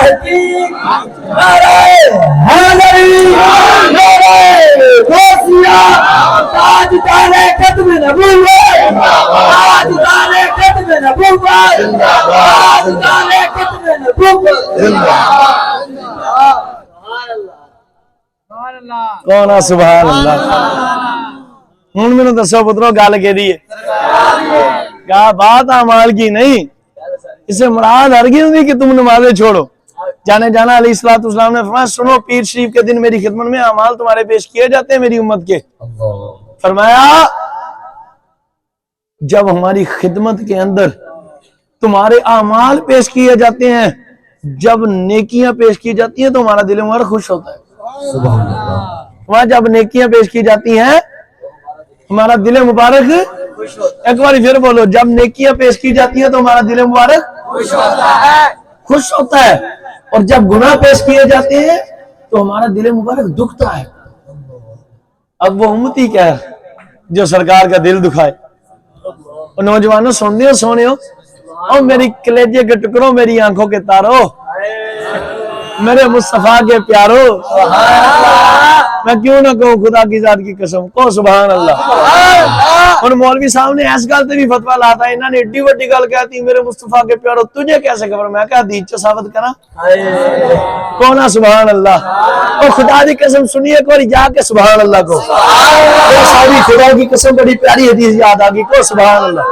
تحقیق، نعرہ حیدری، نعرہ غوثیہ، تاجدار ختم نبوت، تاجدار ختم نبوت، تاجدار ختم نبوت۔ کون ہے سبحان اللہ؟ ہوں میں نے دسو پترو گل کہ کیا بات اعمال کی نہیں، اسے مراد ہرگز نہیں کہ تم نمازیں چھوڑو۔ جانے جانا علیہ الصلوۃ والسلام نے فرمایا سنو پیر شریف کے دن میری خدمت میں اعمال تمہارے پیش کیے جاتے ہیں میری امت کے۔ فرمایا جب ہماری خدمت کے اندر تمہارے اعمال پیش کیے جاتے ہیں، جب نیکیاں پیش کی جاتی ہیں تو ہمارا دل مبارک خوش ہوتا ہے۔ وہاں جب نیکیاں پیش کی جاتی ہیں ہمارا دل مبارک، ایک بار پھر بولو، جب نیکیاں پیش کی جاتی ہیں تو ہمارا دل مبارک خوش ہوتا ہے، اور جب گناہ پیش کیے جاتے ہیں تو ہمارا دل مبارک دکھتا ہے۔ اب وہ امتی کیا ہے جو سرکار کا دل دکھائے؟ اور نوجوانوں سن ہو سونے ہو، اور میری کلیجے کے ٹکڑوں، میری آنکھوں کے تاروں، میرے مصطفیٰ کے پیاروں، میں کیوں نہ کہوں خدا کی ذات کی قسم کو سبحان اللہ۔ اور مولوی صاحب نے اس گل تے بھی فتویٰ لاتا ہے، انہوں نے ایڈی وڈی گل کہتی میرے مصطفیٰ کے پیاروں تجھے کیسے خبر؟ میں کہا حدیث چ ثابت کرا کون ہے سبحان اللہ؟ اور خدا کی قسم سنیے ایک بار جا کے سبحان اللہ کو، ساری خدا کی قسم بڑی پیاری حدیث یاد آ گئی کو سبحان اللہ۔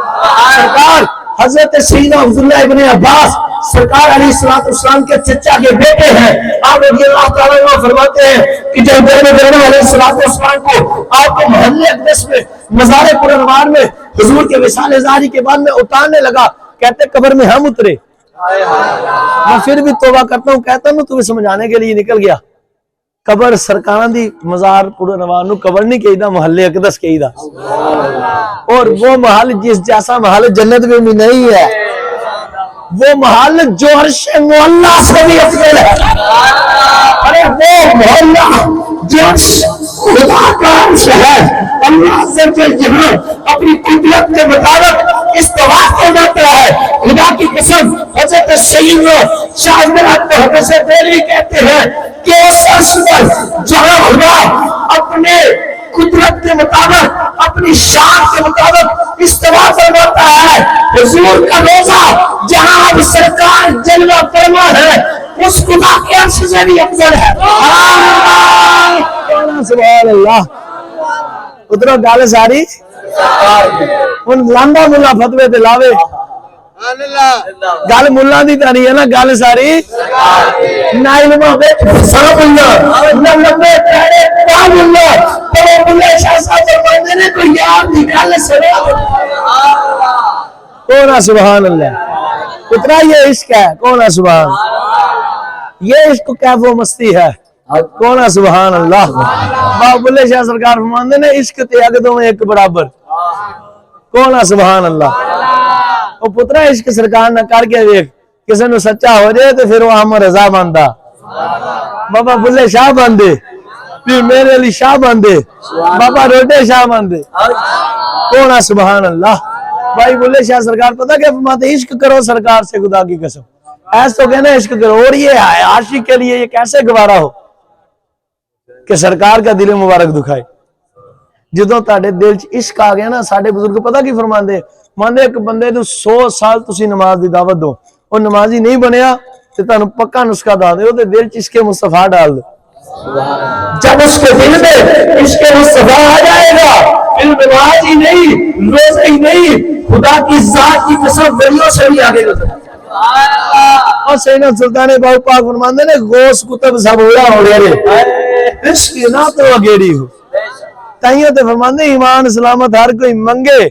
سرکار حضرت سیدنا عبداللہ ابن عباس سرکار علیہ الصلوۃ والسلام کے چچا کے بیٹے ہیں، آپ رضی اللہ تعالیٰ عنہ فرماتے ہیں کہ جب علیہ الصلوۃ والسلام کو آپ کو محل اقدس میں مزار پر انوار میں حضور کے وصال زاری کے بعد میں اتارنے لگا، کہتے قبر میں ہم اترے، میں پھر بھی توبہ کرتا ہوں، کہتا ہوں تمہیں سمجھانے کے لیے نکل گیا، قبر سرکاراں دی مزار پر انوار نو قبر نہیں کہی دا، محل اقدس کہی دا، اور وہ محل جس جیسا محل جنت میں بھی نہیں ہے، وہ محل جو عرش معلیٰ سے بھی افضل ہے، ارے وہ محلہ جو خدا کا عرش ہے، اللہ سے جہاں اپنی قدرت کے مطابق استوا فرماتا ہے۔ خدا کی قسم حضرت سیدنا شاہ حضرت حضرت دہلوی کہتے ہیں کہ اس عرش پر جہاں خدا اپنے قدرت کے مطابق اپنی شان کے مطابق استوا فرماتا ہے، حضور کا روزہ جہاں اب سرکار جلوہ فرما ہے اس خدا کے عرش سے بھی افضل ہے۔ سبحان اللہ۔ ادھر گل ساری ہن لاندا ملا فتوی تے لاوے، گل ملا دی تاری ہے نا، گل ساری نہ علماء وچ سب اللہ نہ لمبے پیڑے پام اللہ، تو بلے شاہ صاحب فرماندے نے کوئی یار دی گل سنا کون ہے سبحان اللہ؟ اتنا یہ عشق ہے کون ہے سبحان؟ یہ عشق کیف و مستی ہے کون ہے سبحان اللہ؟ بابا بلے شاہ سرکار فرماندے نے عشق تے اگ دوویں ایک برابر کون ہے سبحان اللہ؟ او پترا عشق سرکار نہ کر کے دیکھ کسی نو سچا ہو جائے تو پھر وہ احمد رضا بندا، بابا بلے شاہ بندے، پھر میرے علی شاہ بندے، بابا روڈے شاہ بندے کون ہے سبحان اللہ؟ بھائی بلے شاہ سرکار پتہ کیا فرماتے؟ عشق کرو سرکار سے خدا کی قسم، ایسا تو کہنا عشق کرو، اور یہ عاشق کے لیے یہ کیسے گوارا ہو کہ سرکار کا دل مبارک دکھائے؟ جدوں تہاڈے دل چ عشق آ گیا نا، ساڈے بزرگ پتہ کی فرماندے؟ ماندے ایک بندے نو 100 سال تسی نماز دی دعوت دو، اور نمازی نہیں بنیا تے تانوں پکا نسخہ دا دے تے دل چ عشق مصطفیٰ ڈال دو، جب اس کے دل میں عشق مصطفیٰ آ جائے گا پھر نماز ہی نہیں، روزہ ہی نہیں، خدا کی ذات کی قسم ولیوں سے بھی آگے گزر۔ اور سیدنا سلطان باہو پاک فرماندے نے غوث کتب سب ہوا ہو رہے عشق نہ تو اگیڑی ہو، تائیوں تے فرماندے ایمان سلامت ہر کوئی منگے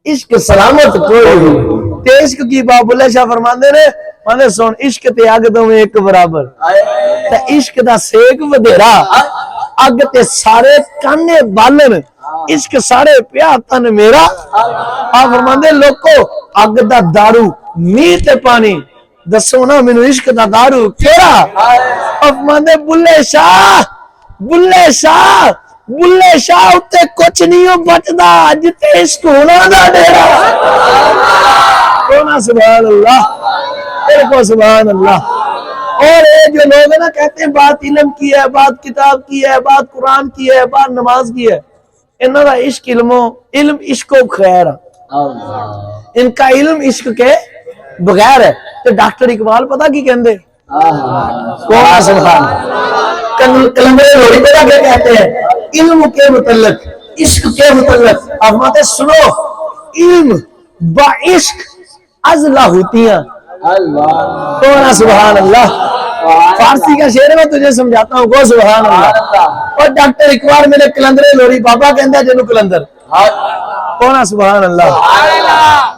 عشق سلامت کوئی ہو، تے عشق کی بابا بلے شاہ فرماندے نے مانے سن عشق تے اگ دوویں ایک برابر، تے عشق دا سیک ودھیرا اگ تے سارے کانے بالن، عشق سارے پیا تن میرا، آپ فرماندے لوکو اگ دا دارو میہ تے پانی دسو نا مینو عشق دا دارو کیڑا؟ آپ فرماندے بلے شاہ بلے شاہ بلے شاہ اتے کچھ نہیں ہو بچدا جتے عشق ہونا دا ڈیرا کونا سبحان اللہ، تیرے کو سبحان اللہ۔ اور یہ جو لوگ ہیں نا کہتے ہیں بات علم کی ہے، بات کتاب کی ہے، بات قرآن کی ہے، بات نماز کی ہے، انہوں کا عشق علم عشق و خیر ہے، ان کا علم عشق کے بغیر ہے۔ تو ڈاکٹر اقبال پتہ کی کہندے کون سبحان کلندر لاہوری پتہ کیا کہتے ہیں علم کے متعلق، عشق کے متعلق؟ آپ ماتے سنو، علم با عشق از لاہوتیاں، کون سبحان اللہ۔ فارسی کا شعر میں تجھے سمجھاتا ہوں، گو سبحان اللہ۔ اور ڈاکٹر اقبال میرے کلندر لاہوری بابا کہندا جنوں کلندر، کون سبحان اللہ۔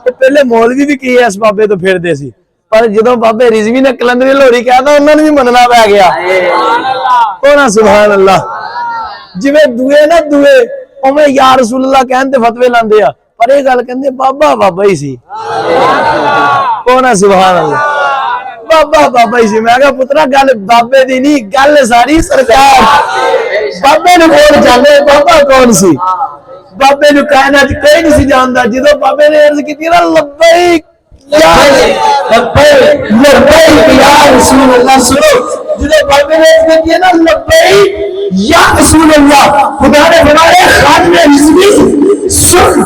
تو پہلے مولوی بھی کی ہے اس بابے تو پھر دے سی، پر جدوں بابے رضوی نے کلندر لاہوری کہا تھا انہوں نے بھی مننا پہ گیا، کون سبحان اللہ۔ جویں دوئے نا دوئے اوویں یا رسول اللہ کہن تے فتوی لاندے آ، پر یہ گل کہندے بابا بابا ہی سی، کون سبحان اللہ، بابا بابا ہی سی۔ میں کہا پترا گل بابے دی نہیں، گل ساری سرکار بابے نو کون جانے، بابا کون سی؟ بابے نو کائنات کوئی نہیں سی جاندا۔ جدوں بابے نے عرض کیتی نا لبیک یا لبیک یا رسول اللہ، سنو جدوں بابے نے عرض کیتی نا لبیک یا رسول اللہ، خدا نے فرمایا خادم رضوی سن،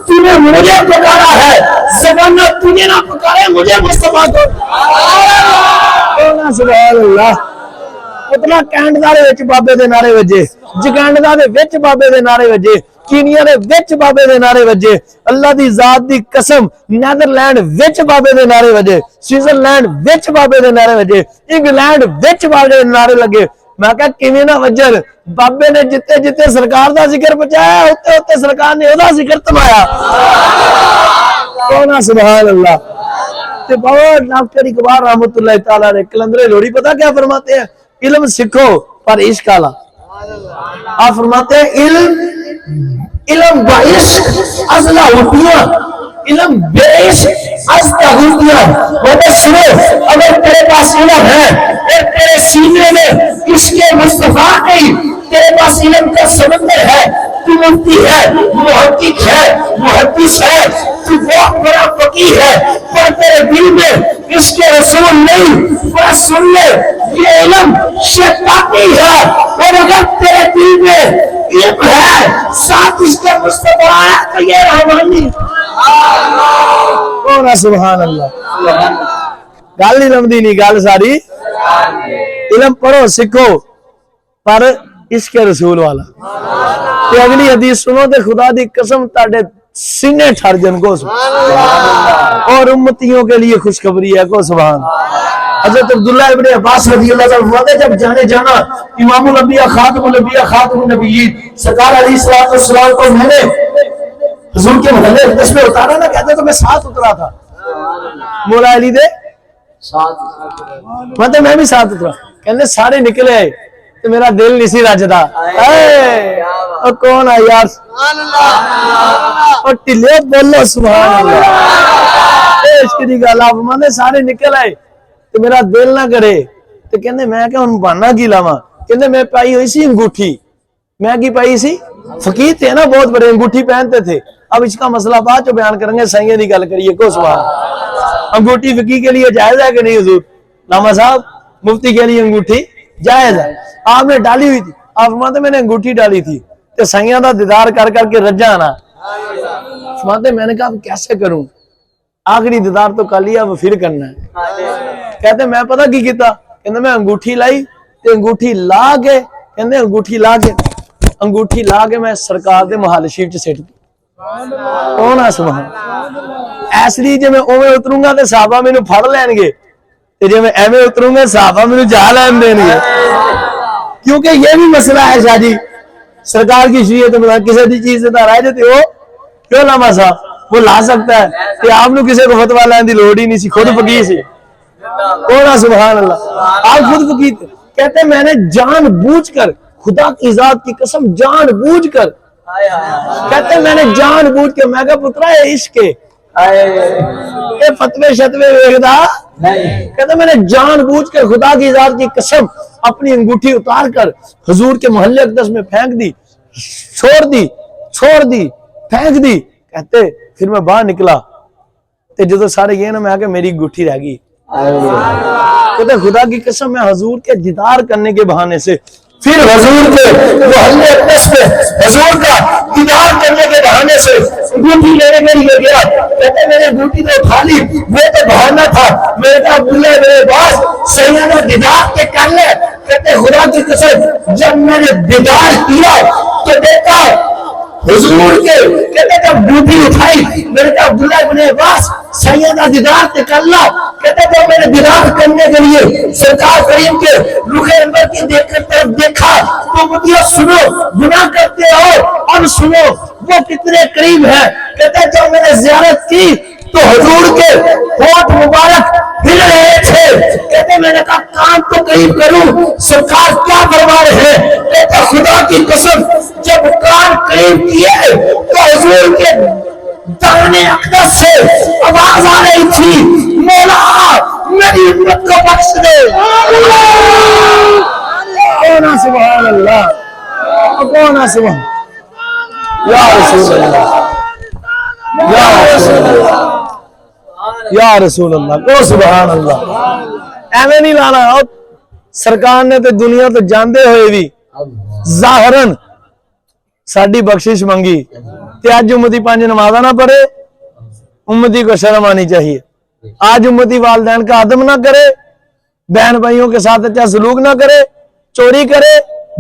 تو نے مجھے پکارا ہے، زبانہ تو نے نہ پکارے مجھے مصطفیٰ کو، سبحان اللہ۔ اتنا کینڈا دے وچ بابے دے نعرے وجے، جگانڈا دے وچ بابے دے نعرے وجے، کینیا دے وچ بابے دے نعرے وجے، اللہ دی ذات دی قسم نیدرلینڈ وچ بابے دے نعرے وجے، سوئٹزرلینڈ وچ بابے دے نعرے وجے، انگلینڈ وچ بابے دے نعرے لگے۔ میں کہا کیویں نہ وجن، بابے نے جتے جتے سرکار دا ذکر پہنچایا اوتے اوتے سرکار نے اودا ذکر تمایا، کون سبحان اللہ۔ تے بابا ڈاکٹر اقبال رحمۃ اللہ تعالی علیہ کلندر لاہوری پتہ کیا فرماتے ہیں؟ علم سیکھو پر عشق والا۔ آپ فرماتے ہیں علم با عشق از لاہوتیاں، علم بے عشق از تاغوتیاں۔ بابا سنو، اگر تیرے پاس علم ہے اور تیرے سینے میں عشق مصطفیٰ نہیں، تیرے پاس علم کا سمندر ہے، تو مفتی ہے، محقق ہے، محدث ہے، تو بہت بڑا فقیہ ہے، پر تیرے دل میں عشق رسول نہیں، پر سن لے یہ علم شیطانی ہے، اور اگر تیرے دل میں علم ہے ساتھ عشق مصطفیٰ ہے تو یہ رحمانی، کون سبحان اللہ۔ گل علم دی نہیں، گل ساری علم پڑھو سیکھو پر عشق رسول والا۔ تے اگلی حدیث سنو تے خدا دی قسم تاڑے سینے ٹھر جن کو سبحان اللہ، اور امتیوں کے لیے خوشخبری ہے کو سبحان۔ حضرت عبداللہ ابن عباس رضی اللہ عنہ جب جانے جانا امام الانبیاء خاتم الانبیاء خاتم النبیین سرکار علیہ السلام کو میں نے حضور کے محلے اقدس میں اتارا نا، کہتے تو میں ساتھ اترا تھا مولا علی دے مطلب میں بھی ساتھ اترا، کہنے سارے نکلے آئے تو میرا دل نہیں سی رجدا، اور کون ہے یار اور ٹلے بولو سبحان اللہ، عشق دی گل آپ مانے سارے نکل آئے تو میرا دل نہ کرے، تو کہنے میں کہ ان بہانا کی لاواں، کہنے میں پائی ہوئی سی انگوٹھی، میں کی پائی سی، فقیر تھے نا بہت بڑے انگوٹھی پہنتے تھے، اب اس کا مسئلہ بعد جو بیان کریں گے، سائیں دی گل کریے کو سبحان۔ انگوٹھی فقیر کے لیے جائز ہے کہ نہیں حضور؟ لاما صاحب مفتی کے لیے انگوٹھی جائز ہے، آپ نے ڈالی ہوئی تھی، آپ فرماتے میں نے انگوٹھی ڈالی تھی تو سائیاں دا دیدار کر کر کے رجا آنا، فرماتے میں نے کہا کیسے کروں، آخری دیدار تو کر لیا وہ پھر کرنا ہے، کہتے میں پتہ کی کیتا، کہتے میں انگوٹھی لائی تے انگوٹھی لا کے، کہتے انگوٹھی لا کے میں سرکار دے محل شریف چ سٹ دی، کون ہے سبحان۔ ایسری جے میں اوویں اتروں گا تے صحابہ مینوں پھڑ لین گے، تے جے میں ایویں اتروں گا صحابہ مینوں جا لین دین گے، کیونکہ یہ بھی مسئلہ ہے شاہ جی، سرکار کی شریعت میں کسی دی چیز سے رہ جاتے ہو کیوں لاما صاحب وہ لا سکتا ہے کہ آپ نے کسی کو فتویٰ لین دی لوڑ ہی نہیں سی، خود فقیر سی، کون ہے سبحان اللہ، آپ خود فقیر تھے، کہتے ہیں میں نے جان بوجھ کر خدا کی ذات کی قسم جان بوجھ کر، کہتے ہیں میں نے جان بوجھ کے، میں کہا پترا یہ عشق ہے یہ فتوے شتوے ویکھدا کہتے میں نے جان بوجھ کر خدا کی ذات کی قسم اپنی انگوٹھی اتار کر حضور کے محلے اقدس میں پھینک دی، چھوڑ دی پھینک دی، کہتے پھر میں باہر نکلا تے جدو سارے یہ نا میں کہ میری انگوٹھی رہ گئی، کہتے خدا کی قسم میں حضور کے دیدار کرنے کے بہانے سے، پھر حضور کے محلے اقدس میں حضور کا دیدار کرنے کے بہانے سے انگوٹھی لینے کے لیے گیا. کہتے میں نے انگوٹھی تو اٹھا لی، وہ تو بہانا تھا. میں نے کہا عبداللہ میرے پاس سیدہ دیدار کے کر لے. کہتے خدا کی قسم جب میں نے دیدار کیا تو دیکھا حضور کے، کہتے جب انگوٹھی اٹھائی میں نے کہا عبداللہ ابن عباس سیدہ دیدار کے کر لا. کہتے جب میں نے دیدار کرنے کے لیے سرکار کریم کے رخ انور کی طرف دیکھا تو مجھے سنو، گناہ کرتے ہو اب سنو وہ کتنے قریب ہے. کہتے جب میں نے زیارت کی تو حضور کے ہونٹ مبارک ہل رہے تھے. کہتے میں نے کہا کان تو قریب کروں سرکار کیا فرما رہے ہیں. کہتے خدا کی قسم جب کان قریب کیے تو حضور کے دانے اقدس سے آواز آ رہی تھی، مولا میری امت کو بخش دے. کون سبحان اللہ، کون سبحان یا رسول اللہ، یا رسول اللہ، یا رسول اللہ، کو سبحان اللہ. ایویں نہیں لانا. سرکار نے تو دنیا تو جاندے ہوئے بھی ظاہراً ساڈی بخشش منگی تے آج امتی پانچ نمازاں نہ پڑھے. امتی کو شرم آنی چاہیے. آج امتی والدین کا عدم نہ کرے، بہن بھائیوں کے ساتھ اچھا سلوک نہ کرے، چوری کرے،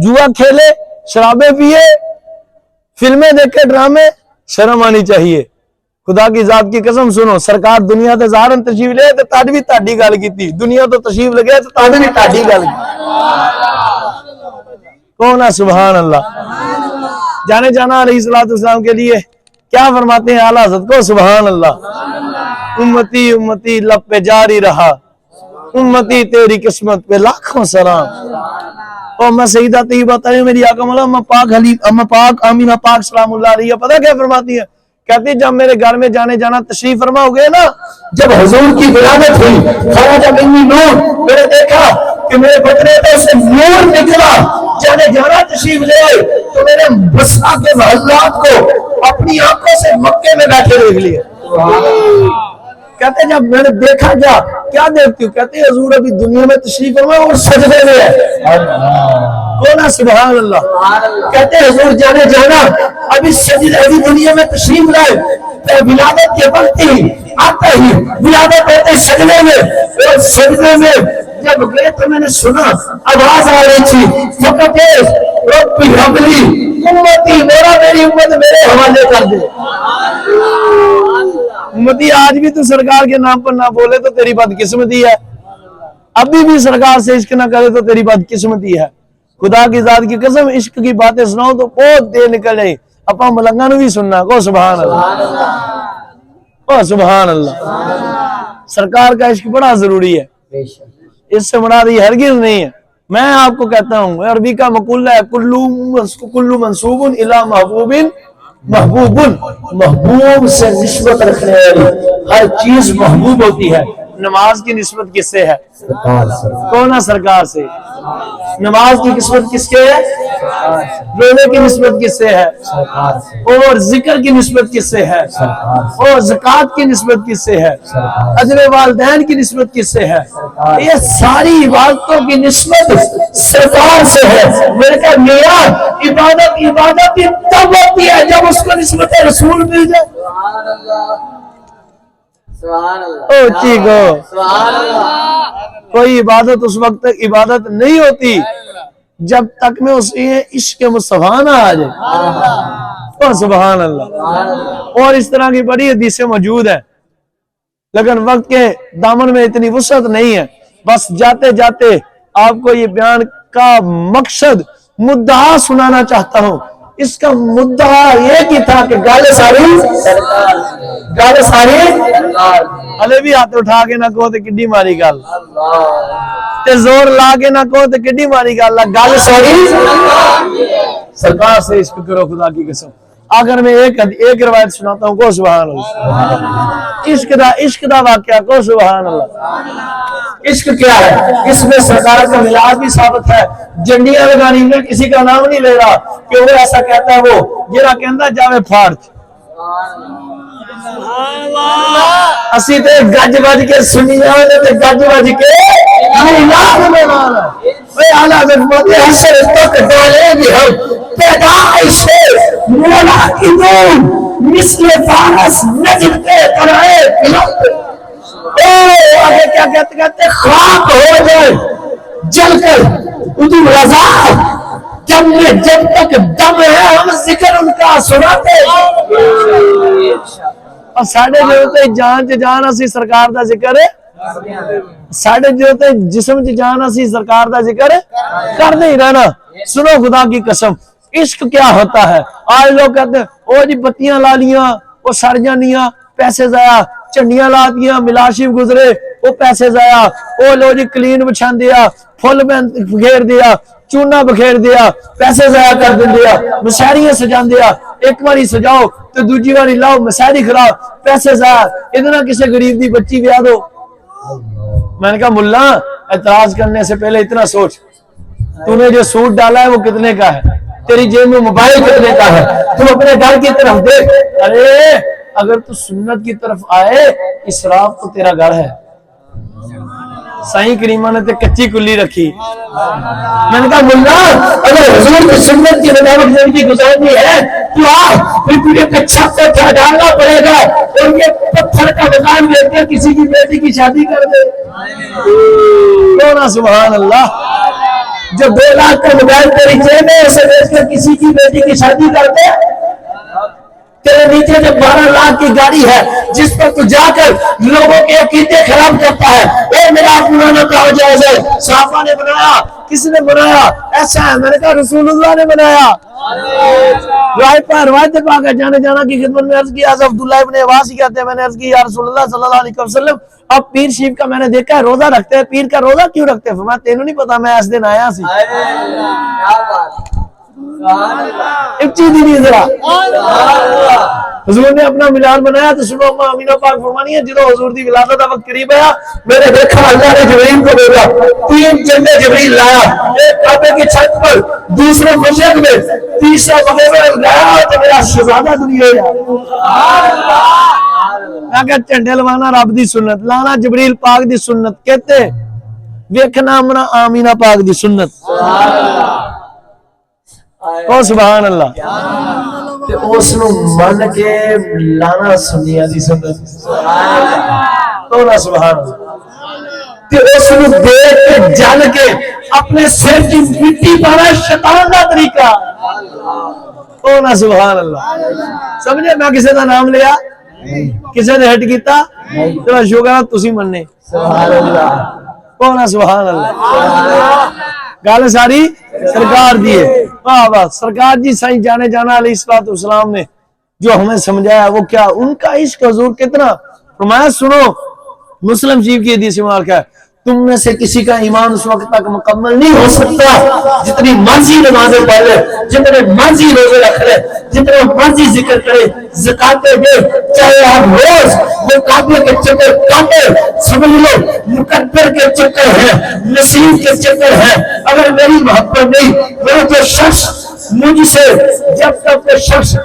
جوا کھیلے، شرابیں پیے، فلمیں دیکھے، ڈرامے. شرم آنی چاہیے. خدا کی ذات کی قسم سنو، سرکار دنیا تے ظاہراً تشریف لے تے تاڈ بھی تاڈی گل کیتی، دنیا تو تشریف لگے تے تاڈ بھی تاڈی گل کون ہے. سبحان اللہ. جانے جانا علیہ الصلوۃ والسلام کے لیے کیا فرماتے ہیں اعلیٰ حضرت کو. سبحان اللہ. امتی امتی لب پہ جاری رہا، امتی تیری قسمت پہ لاکھوں سلام. اور میں سیدہ طیبہ طاہرہ میری آقا مولا اما پاک آمینہ پاک سلام اللہ علیہ پتہ کیا فرماتی ہے؟ کہتی جب میرے گھر میں جانے جانا تشریف فرما ہو گئے نا، جب حضور کی ولادت ہوئی خرج منی نور، میں نے دیکھا کہ میرے بدنے تو سے نور نکلا. جانے جانا تشریف لے آئے تو میں نے بسا کے محلات کو اپنی آنکھوں سے مکے میں بیٹھے دیکھ لیے. کہتے جب میں نے دیکھا کیا دیکھتی ہوں؟ کہتے حضور ابھی دنیا میں تشریف فرما اور سجدے میں ہے. کون ہے. سبحان اللہ. کہتے حضور جانے جانا ابھی سجدے، ابھی دنیا میں تشریف لائے ولادت کے وقت ہی آتا ہی ولادت ہوتے سجدے میں، اور سجدے میں جب گئے تو میں نے سنا آواز آ رہی تھی فقط رب حبلی امتی، میرا میری امت میرے حوالے کر دے. امتی آج بھی تو سرکار کے نام پر نہ بولے تو تیری بدقسمتی ہے. ابھی بھی سرکار سے عشق نہ کرے تو تیری بدقسمتی ہے. خدا کی ذات کی قسم عشق کی باتیں سناؤ تو بہت دیر نکل جائے. اپا ملنگا نو بھی سننا. کو سبحان اللہ، کو سبحان اللہ. سرکار کا عشق بڑا ضروری ہے، اس سے مراد یہ ہرگز نہیں ہے. میں آپ کو کہتا ہوں عربی کا مقولہ ہے کلو منصوب الی محبوب، محبوب سے نسبت رکھنے والی ہر چیز محبوب ہوتی ہے. نماز کی نسبت کس سے ہے؟ کون ہے؟ سرکار سے. نماز کی نسبت کس کے ہے؟ روزے کی نسبت کس سے ہے؟ اور ذکر کی نسبت کس سے ہے؟ اور زکوٰۃ کی نسبت کس سے ہے؟ اجر والدین کی نسبت کس سے ہے؟ یہ ساری عبادتوں کی نسبت سرکار سے ہے. میرے کہا میرا عبادت ہی تب ہوتی ہے جب اس کو نسبت رسول مل جائے. کوئی عبادت اس وقت تک عبادت نہیں ہوتی جب تک میں اس میں عشق مصطفیٰ نہ آ جائے. سبحان اللہ. اور اس طرح کی بڑی حدیثیں موجود ہیں لیکن وقت کے دامن میں اتنی وسعت نہیں ہے. بس جاتے جاتے آپ کو یہ بیان کا مقصد مدعا سنانا چاہتا ہوں. اس کا مدعا یہ کی تھا کہ گالے ساری علی بھی ہاتھ اٹھا کے نہ کہو تے کڈی ماری گل، تے زور لا کے نہ کہو تے کڈی ماری گل. گل ساری سرکار سے عشق کرو. خدا کی قسم اگر میں ایک روایت سناتا ہوں کو سبحان اللہ. عشق دا واقعہ کو سبحان اللہ. عشق کیا ہے؟ اس میں سرکار کا ملاپ بھی ثابت ہے. جنڈیاں لگانی میں کسی کا نام نہیں لے رہا کہ وہ ایسا کہتا ہے وہ جرا کہندا جاوے پھاڑ اسی تے گج بج کے سنیا تے گج بج کے میلاد منانا اے اعلی حضرت حسن تک ڈالے گے ہم پیدائش سے مولا کی نور مثل فارس نجد کے کرائے آگے کیا کہتے خاک ہو جائے جل کر ادھر رضا جب تک دم ہے ہم ذکر ان کا سناتے اور ساڑھے جو تے جان چ جان اسی سرکار دا ذکر ہے ساڑھے جو تے جسم چ جان اسی سرکار دا ذکر کر نہیں رہنا سنو خدا کی قسم عشق کیا ہوتا ہے آج لوگ کہتے ہیں او جی بتیاں لا لیاں وہ سڑ جانیاں پیسے ضائع چنڈیاں لا دیا ملاشیف گزرے وہ پیسے ضائع وہ لو جی کلین بچھان دیا فل بکھیر دیا چونا بکھیر دیا پیسے ضائع کر دیا مشاعریاں سجان دیا ایک باری سجاؤ تو دوسری باری لاؤ مشاعری خراب پیسے ضائع اتنا کسی غریب دی بچی بیاہ دو میں نے کہا ملا اعتراض کرنے سے پہلے اتنا سوچ تو نے جو سوٹ ڈالا ہے وہ کتنے کا ہے تیری جیب میں موبائل کتنے کا ہے تم اپنے گھر کی طرف دیکھ ارے اگر تو سنت کی طرف آئے اسراف تو تیرا گھر ہے سائیں کریمہ نے تے کچی کلی رکھی میں نے کہا ملا اگر حضور کی سنت کی مطابق زندگی گزارنی ہے تو پھر تجھے کچھا پتھر ڈالنا پڑے گا اور یہ پتھر کا مقام لے کے کسی کی بیٹی کی شادی کر دے سبحان اللہ جو 2 لاکھ کا موبائل تیری جیب میں اسے بیچ کر کسی کی بیٹی کی شادی کر دے تیرے نیچے جو 12 لاکھ کی گاڑی ہے جس پر تو جا کر لوگوں کے عقیدے خراب کرتا ہے اے میرا بنانا کہا جائز ہے صحابہ نے بنایا کس نے بنایا ایسا ہے میں نے کہا رسول اللہ نے بنایا روایت پاک ہے جانے جانا کی خدمت میں عرض کیا عبداللہ ابن عباس کہتے ہیں میں نے عرض کی یا رسول اللہ صلی اللہ علیہ وسلم اب پیر شیف کا میں نے دیکھا ہے روزہ رکھتے ہیں پیر کا روزہ کیوں رکھتے ہیں فرمایا تینوں نہیں پتا میں اس دن آیا سی ایک چیز ہی نہیں ذرا حضور نے اپنا ملاد بنایا تو سنو اماں امینہ پاک فرمانی ہے جدو حضور دی ولادت کا وقت قریب آیا میں نے دیکھا اللہ نے جبرائیل کو بھیجا 3 جنڈے جبرائیل لایا ایک کعبے کی چھت پر دوسرے مشرق میں تیسرا مغرب میں لایا تو میرا شہزادہ دنیا ہے میں کہ جھنڈے لوانا رب دی سنت لانا جبرائیل پاک دی سنت کہتے ویکھنا امنا آمینہ پاک دی سنت او سبحان اللہ تے اس نو من کے لانا سنیا دی سنت تو نا سبحان اللہ تے اس نو دیکھ کے جل کے اپنے سر کی مٹی پانا شیطان دا طریقہ او نا سبحان اللہ سمجھے میں کسی دا نام لیا کسی نے ہٹ کیتا تو شکر ہے تسی مننے سبحان اللہ او نا سبحان اللہ گل ساری سرکار دی ہے واہ واہ سرکار جی سائیں جانے جانا علیہ السلام نے جو ہمیں سمجھایا وہ کیا ان کا عشق حضور کتنا فرمایا سنو مسلم شریف کی حدیث مبارکہ ہے تم میں سے کسی کا ایمان اس وقت تک مکمل نہیں ہو سکتا جتنی مرضی نمازیں پڑھ لے جتنے مرضی روزے رکھ لے جتنا مرضی ذکر کرے زکاتیں دے چاہے ہر روز وہ کعبے کے چکر کاٹے سمجھ لو مقدر کے چکر ہے نصیب کے چکر ہے اگر میری محبت نہیں میرا جو شخص مجھ سے جب تک وہ شخص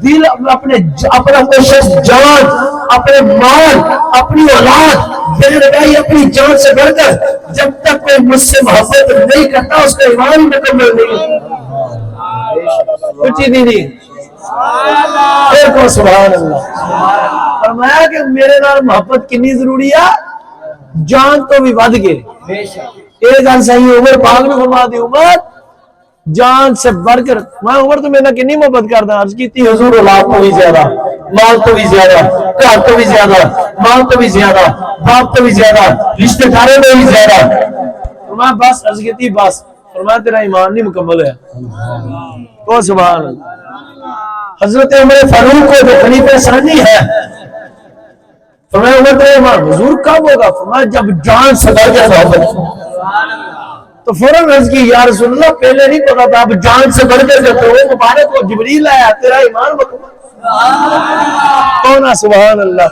دل اپنا کوئی شخص جان اپنے مال اپنی اولاد بہرگائی اپنی جان سے بڑھ کر جب تک کوئی مجھ سے محبت نہیں کرتا اس کا ایمان مکمل نہیں کچھ ہی نہیں سبحان اللہ فرمایا کہ میرے نال محبت کنی ضروری ہے جان تو بھی ود گئے ایک گل صحیح عمر پاک نے فرما دی عمر جان سے بڑھ کر میں عمر تو میرے کنی محبت کردا عرض کی تھی حضور اولاد تو بھی زیادہ مال تو بھی زیادہ گھر تو بھی زیادہ مال تو بھی زیادہ باپ تو بھی زیادہ رشتہ داروں تو بھی زیادہ فرمایا بس عرض کی تھی بس فرمایا تیرا ایمان نہیں مکمل ہے تو سبحان اللہ حضرت عمر فاروق کو جو خلیفہ ثانی ہے فرمایا عمر تیرا ایمان حضور کب ہوگا فرمایا جب جان سے بڑھ کر محبت تو فوراً عرض کی یا رسول اللہ پہلے نہیں پتا تھا اب جان سے بڑھ کر جب وہ مبارک کو جبریل آیا تیرا ایمان مکمل کونا سبحان اللہ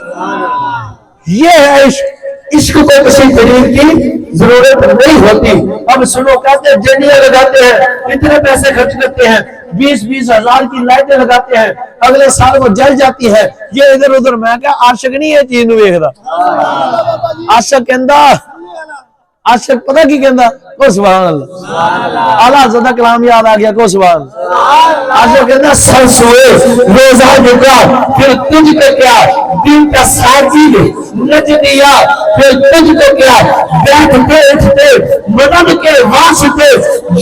یہ ہے عشق عشق کو کسی دلیل کی ضرورت نہیں ہوتی اب سنو کہتے ہیں جنیاں لگاتے ہیں اتنے پیسے خرچ کرتے ہیں 20-20 ہزار کی لائٹیں لگاتے ہیں, اگلے سال وہ جل جاتی ہے. یہ ادھر ادھر, میں کیا عاشق نہیں ہے چیز نو ویکھدا. عاشق کہندا, عاشق پتہ کی کہندا, کو سبحان اللہ. اعلیٰ حضرت کا کلام یاد آ گیا, کو سبحان اللہ. عاشق کہندا سر سوئے روزہ نکلا پھر تجھ کو کیا دن کا ساجد نچ دیا پھر تجھ کو کیا بیٹھتے اٹھتے مدد کے واسطے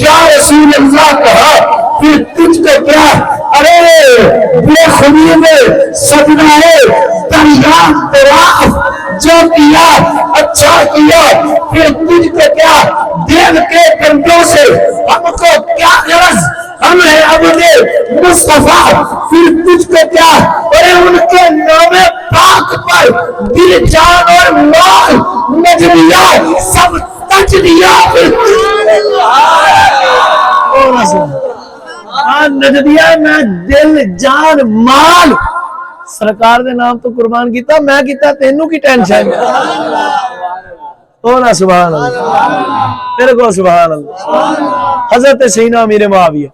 یا رسول اللہ کہا پھر تجھ کو کیا ارے بے خودی میں سجدہ ہے دریا طواف جو کیا اچھا کیا پھر تجھ کو کیا دیو کے کندھوں سے ہم کو کیا غرض ہم ہیں عبد مصطفیٰ پھر تجھ کو کیا اور ان کے نام پاک پر دل جان اور مال نجلیا سب تج دیا نجدیا میں دل جان مال سرکار دے نام تو قربان کیتا, میں کیتا تینوں کی ٹینشن ہونا. سبحان اللہ, تیرے کو سبحان اللہ. حضرت سیدنا امیر معاویہ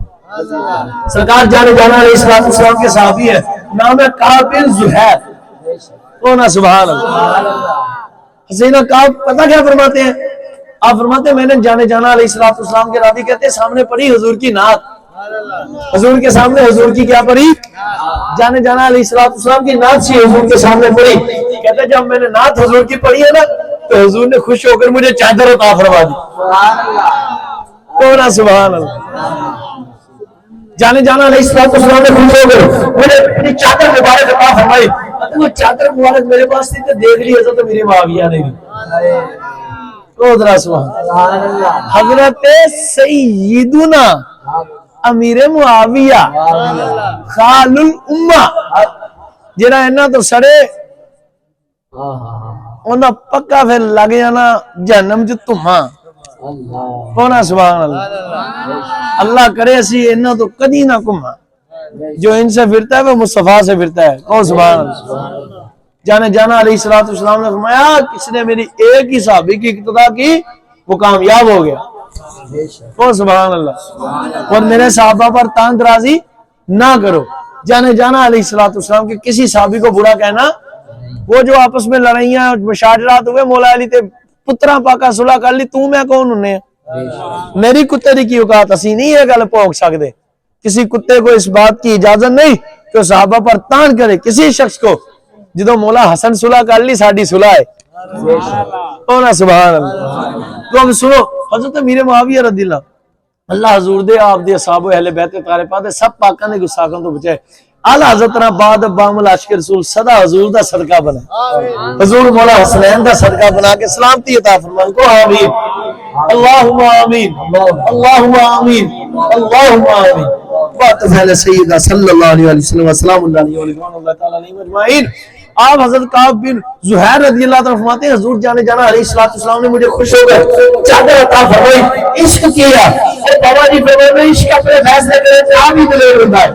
سرکار جانے جانا علیہ السلام کے صحابی ہے, نام ہے کعب بن زہیر. ہونا سبحان اللہ. سیدنا کعب پتہ کیا فرماتے ہیں, آپ فرماتے ہیں میں نے جانے جانا علیہ السلام کے راوی کہتے ہیں سامنے پڑھی حضور کی نعت. حضور کے سامنے حضور کی کیا پڑھی, جانے جانا علیہ السلام کی نعت سی حضور کے سامنے پڑھی. کہتے ہیں جب میں نے نعت حضور کی پڑھی ہے نا تو حضور نے خوش ہو کر مجھے چادر عطا فرما دی. ہونا سبحان اللہ. جانے جانا علیہ السلام نے خوش ہو کر مجھے اپنی چادر مبارک عطا فرمائی. وہ چادر مبارک میرے پاس تھی تو دیکھ لی حضرت میرے معاویہ نے بھی. حضرت سیدنا امیر معاویہ خال الامہ جڑا اینا تو سڑے انہاں پکا پھر لگ جانا جہنم جو تمہاں. ہونا سبحان اللہ. اللہ کرے اسی انہاں تو کدی نہ کماں, جو ان سے پھرتا ہے وہ مصطفیٰ سے پھرتا ہے. او سبحان اللہ. جانے جانا علیہ السلام نے فرمایا کس نے میری ایک ہی صحابی کی اقتدا کی وہ کامیاب ہو گیا. او سبحان اللہ. اور میرے صحابہ پر تان درازی نہ کرو. جانے جانا علیہ السلام کے کسی صحابی کو برا کہنا, وہ جو آپس میں لڑائیاں مشاجرات ہوئے, مولا علی تے پترا پاکا صلح کر لی, تو میں کون انہیں میری کتے دی کی اوقات, اسی نہیں یہ گل پوک سکتے. کسی کتے کو اس بات کی اجازت نہیں کہ صحابہ پر تان کرے کسی شخص کو. جدو مولا حسن صلح کر لی ساڈی صلح ہے. ہونا سبحان اللہ. تو اب سنو حضرت امیر معاویہ رضی اللہ حضور دے آپ دے اصحاب و اہل بیت طاہرہ پاک دے سب پاکاں دے گستاخاں تو بچائے. اعلی حضرت نا بعد بام عاشق رسول صدا حضور دا صدقہ بنا, حضور مولا حسنین دا صدقہ بنا کے سلامتی عطا فرمائے. کو آمین اللہم آمین اللہم آمین اللہم آمین. بات پہلے سیدہ صلی اللہ علیہ وسلم وسلام اللہ علیہ وآلہ تعالیٰ علیہ مجمعین. آپ حضرت کعب بن زہیر رضی اللہ عنہ فرماتے ہیں حضور جانے جانا علیہ السلام نے مجھے خوش ہو گئے چادر عطا فرمائی, عشق کیا. اور بابا جی فرماتے ہیں عشق اپنے فیصلے کرے تھے, آپ ہی دلیر ہوتا ہے,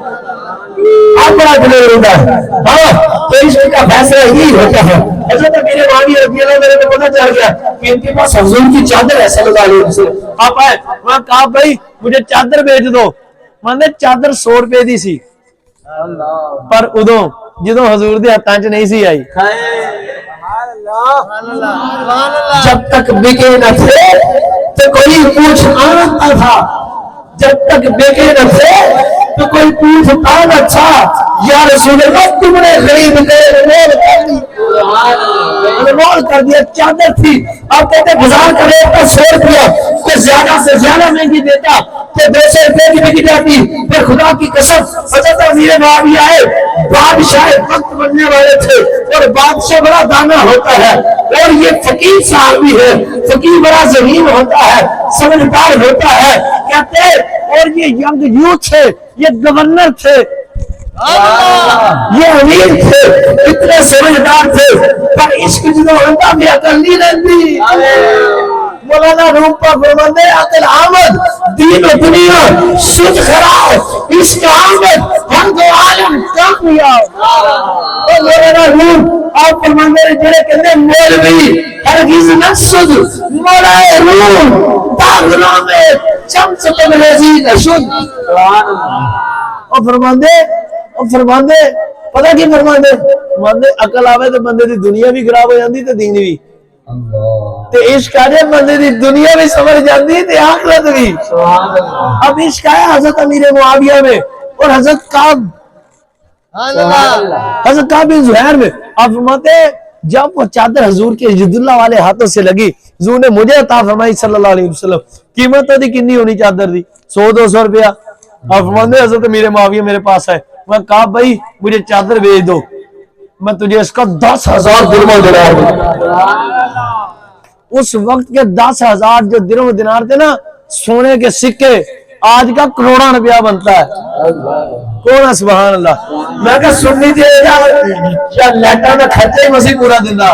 آپ بڑا دلیر ہوتا ہے. ہاں تو عشق کا فیصلہ یہی ہوتا ہے. حضرت امیر معاویہ رضی اللہ میرے کو پتہ چل گیا کہ ان کے پاس حضور کی چادر ہے صلی اللہ علیہ وسلم. آپ آئے وہاں کہا بھائی مجھے چادر بیچ دو. میں نے چادر 100 روپے دی سی, پر ادوں جدوں حضور دے ہاتھاں چ نہیں سی آئی. جب تک بکے نہ تھے تو کوئی پوچھ آتا تھا, جب تک بکے نہ تھے تو کوئی پوچھتا نہ تھا. یا رسول اللہ تم نے غریب رول کر دیا, چادر تھی آپ کہتے بازار کا ریٹ تھا 100 روپیہ, تو زیادہ سے زیادہ مہنگی دیتا کہ 200 روپے کی بکی جاتی. پھر خدا کی قسم حضرت امیر معاویہ آئے, بادشاہ وقت بننے والے تھے اور بادشاہ بڑا دانا ہوتا ہے اور یہ فقیر صاحب بھی ہے, فقیر بڑا ذہین ہوتا ہے, سمجھدار ہوتا ہے. کہتے اور یہ ینگ یوتھ تھے, یہ گورنر تھے, یہ امیر تھے, اتنے سمجھدار تھے, پر عشق جنہوں ہوتا بھی عقل نہیں رہتی. مولانا روم پر فرماتے ہیں عقل آمد دین و دنیا سود خراب, عشق آمد ہم کو عالم کامیاب. اور مولانا روم آپ فرماتے ہیں جنہیں کہتے ہیں مولوی ہرگز نہ سود, مولا روم داغنوں میں چمچ تنریزی نہ شد. اور فرماندے پتہ کی فرماندے عقل آوے تو بندے دی دنیا بھی خراب ہو جاندی تے دین بھی تے عشق آ جائے بندے دی دنیا بھی سمجھ جاندی تے آخرت بھی. اب عشق آیا حضرت امیر معاویہ میں اور حضرت کعب بن زہیر میں. آپ فرماتے جب وہ چادر حضور کے عید اللہ والے ہاتھوں سے لگی حضور نے مجھے عطا فرمائی صلی اللہ علیہ وسلم. قیمت دی کنی ہونی چادر دی 100-200 روپیہ. آپ فرماتے حضرت امیر معاویہ میرے پاس ہے, میں کہا بھائی مجھے چادر بھیج دو, میں تجھے اس کا 10,000 درہم دینار دوں. اس وقت کے 10,000 جو درہم و دینار تھے نا, سونے کے سکے, آج کا کروڑا روپیہ بنتا ہے. کون ہے سبحان اللہ. میں کہا سننی تھی کیا لیٹا میں خرچہ ہی مسیح پورا دینا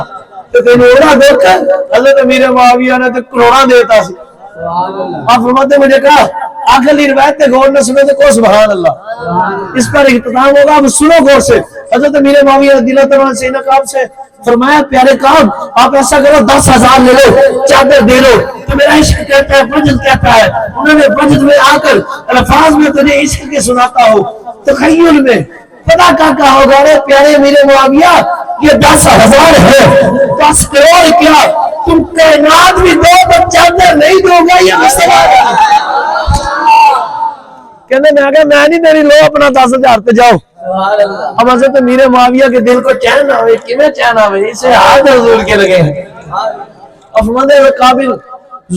تو کروڑا دیکھ کر حضرت امیر معاویہ نے تو کروڑا دیتا سی. آپ فرماتے مجھے کہا آخری روایت تے غور نہ سنے تو کو سبحان اللہ. اس پر اختتام ہوگا, اب سنو غور سے. حضرت امیر معاویہ رضی اللہ تعالیٰ عنہ سیدنا کعب سے فرمایا پیارے کعب آپ ایسا کرو 10,000 لے لو, چادر دے لو. تو میرا عشق کہتا ہے, وجد کہتا ہے, انہوں نے وجد میں آ کر الفاظ میں تجھے عشق کے سناتا ہو. تخیل میں پتا کہا ہوگا رے پیارے امیر معاویہ یہ 10,000 ہے, 10 کروڑ کیا تم کائنات بھی دو تو چادر نہیں دو گا, یہ بھی سوال ہے. کہنے میں آگیا میں نہیں دینی, لو اپنا 10,000 پہ جاؤ. اب حضرت امیر معاویہ کے دل کو چین آوے, کیویں چین آوے, اسے ہاتھ حضور کے لگے ہیں. افماندے ہوئے قابل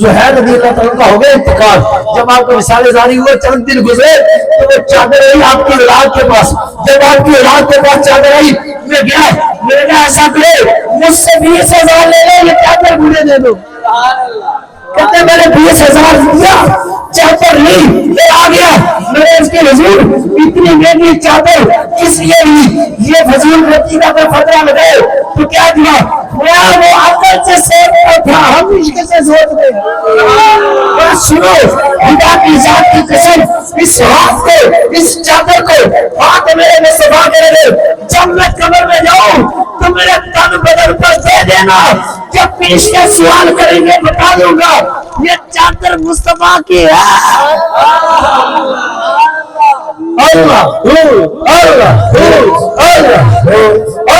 زہیر رضی اللہ تعالیٰ کا ہو گیا انتقال. جب آپ کو وصال زاری ہوئے چند دن گزرے تو وہ چادر آئی آپ کی اولاد کے پاس. جب آپ کی اولاد کے پاس چادر آئی میں گیا, میں نے کہا ایسا کرے مجھ سے 20,000 لے لے, یہ چادر مجھے دے دو. کہتے میں نے 20,000 دیا, چادر لی, لے آ گیا. میں نے اس کے حضور اتنی مہنگی چادر کس لیے لی, یہ فضول رتیبہ پر فترہ لگے تو کیا دیا. وہ عقل سے سوچتا تھا, ہم عشق سے سوچ رہے ہیں. سنو خدا کی ذات کی قسم, اس ہاتھ کو, اس چادر کو ہاتھ میرے میں صفا کرے دے. جب میں قبر میں جاؤں تو میرے تن بدن پر دے دینا, جب پیش کے سوال کریں گے بتا دوں گا یہ چادر مصطفیٰ کی ہے. اللہ اللہ اللہ اللہ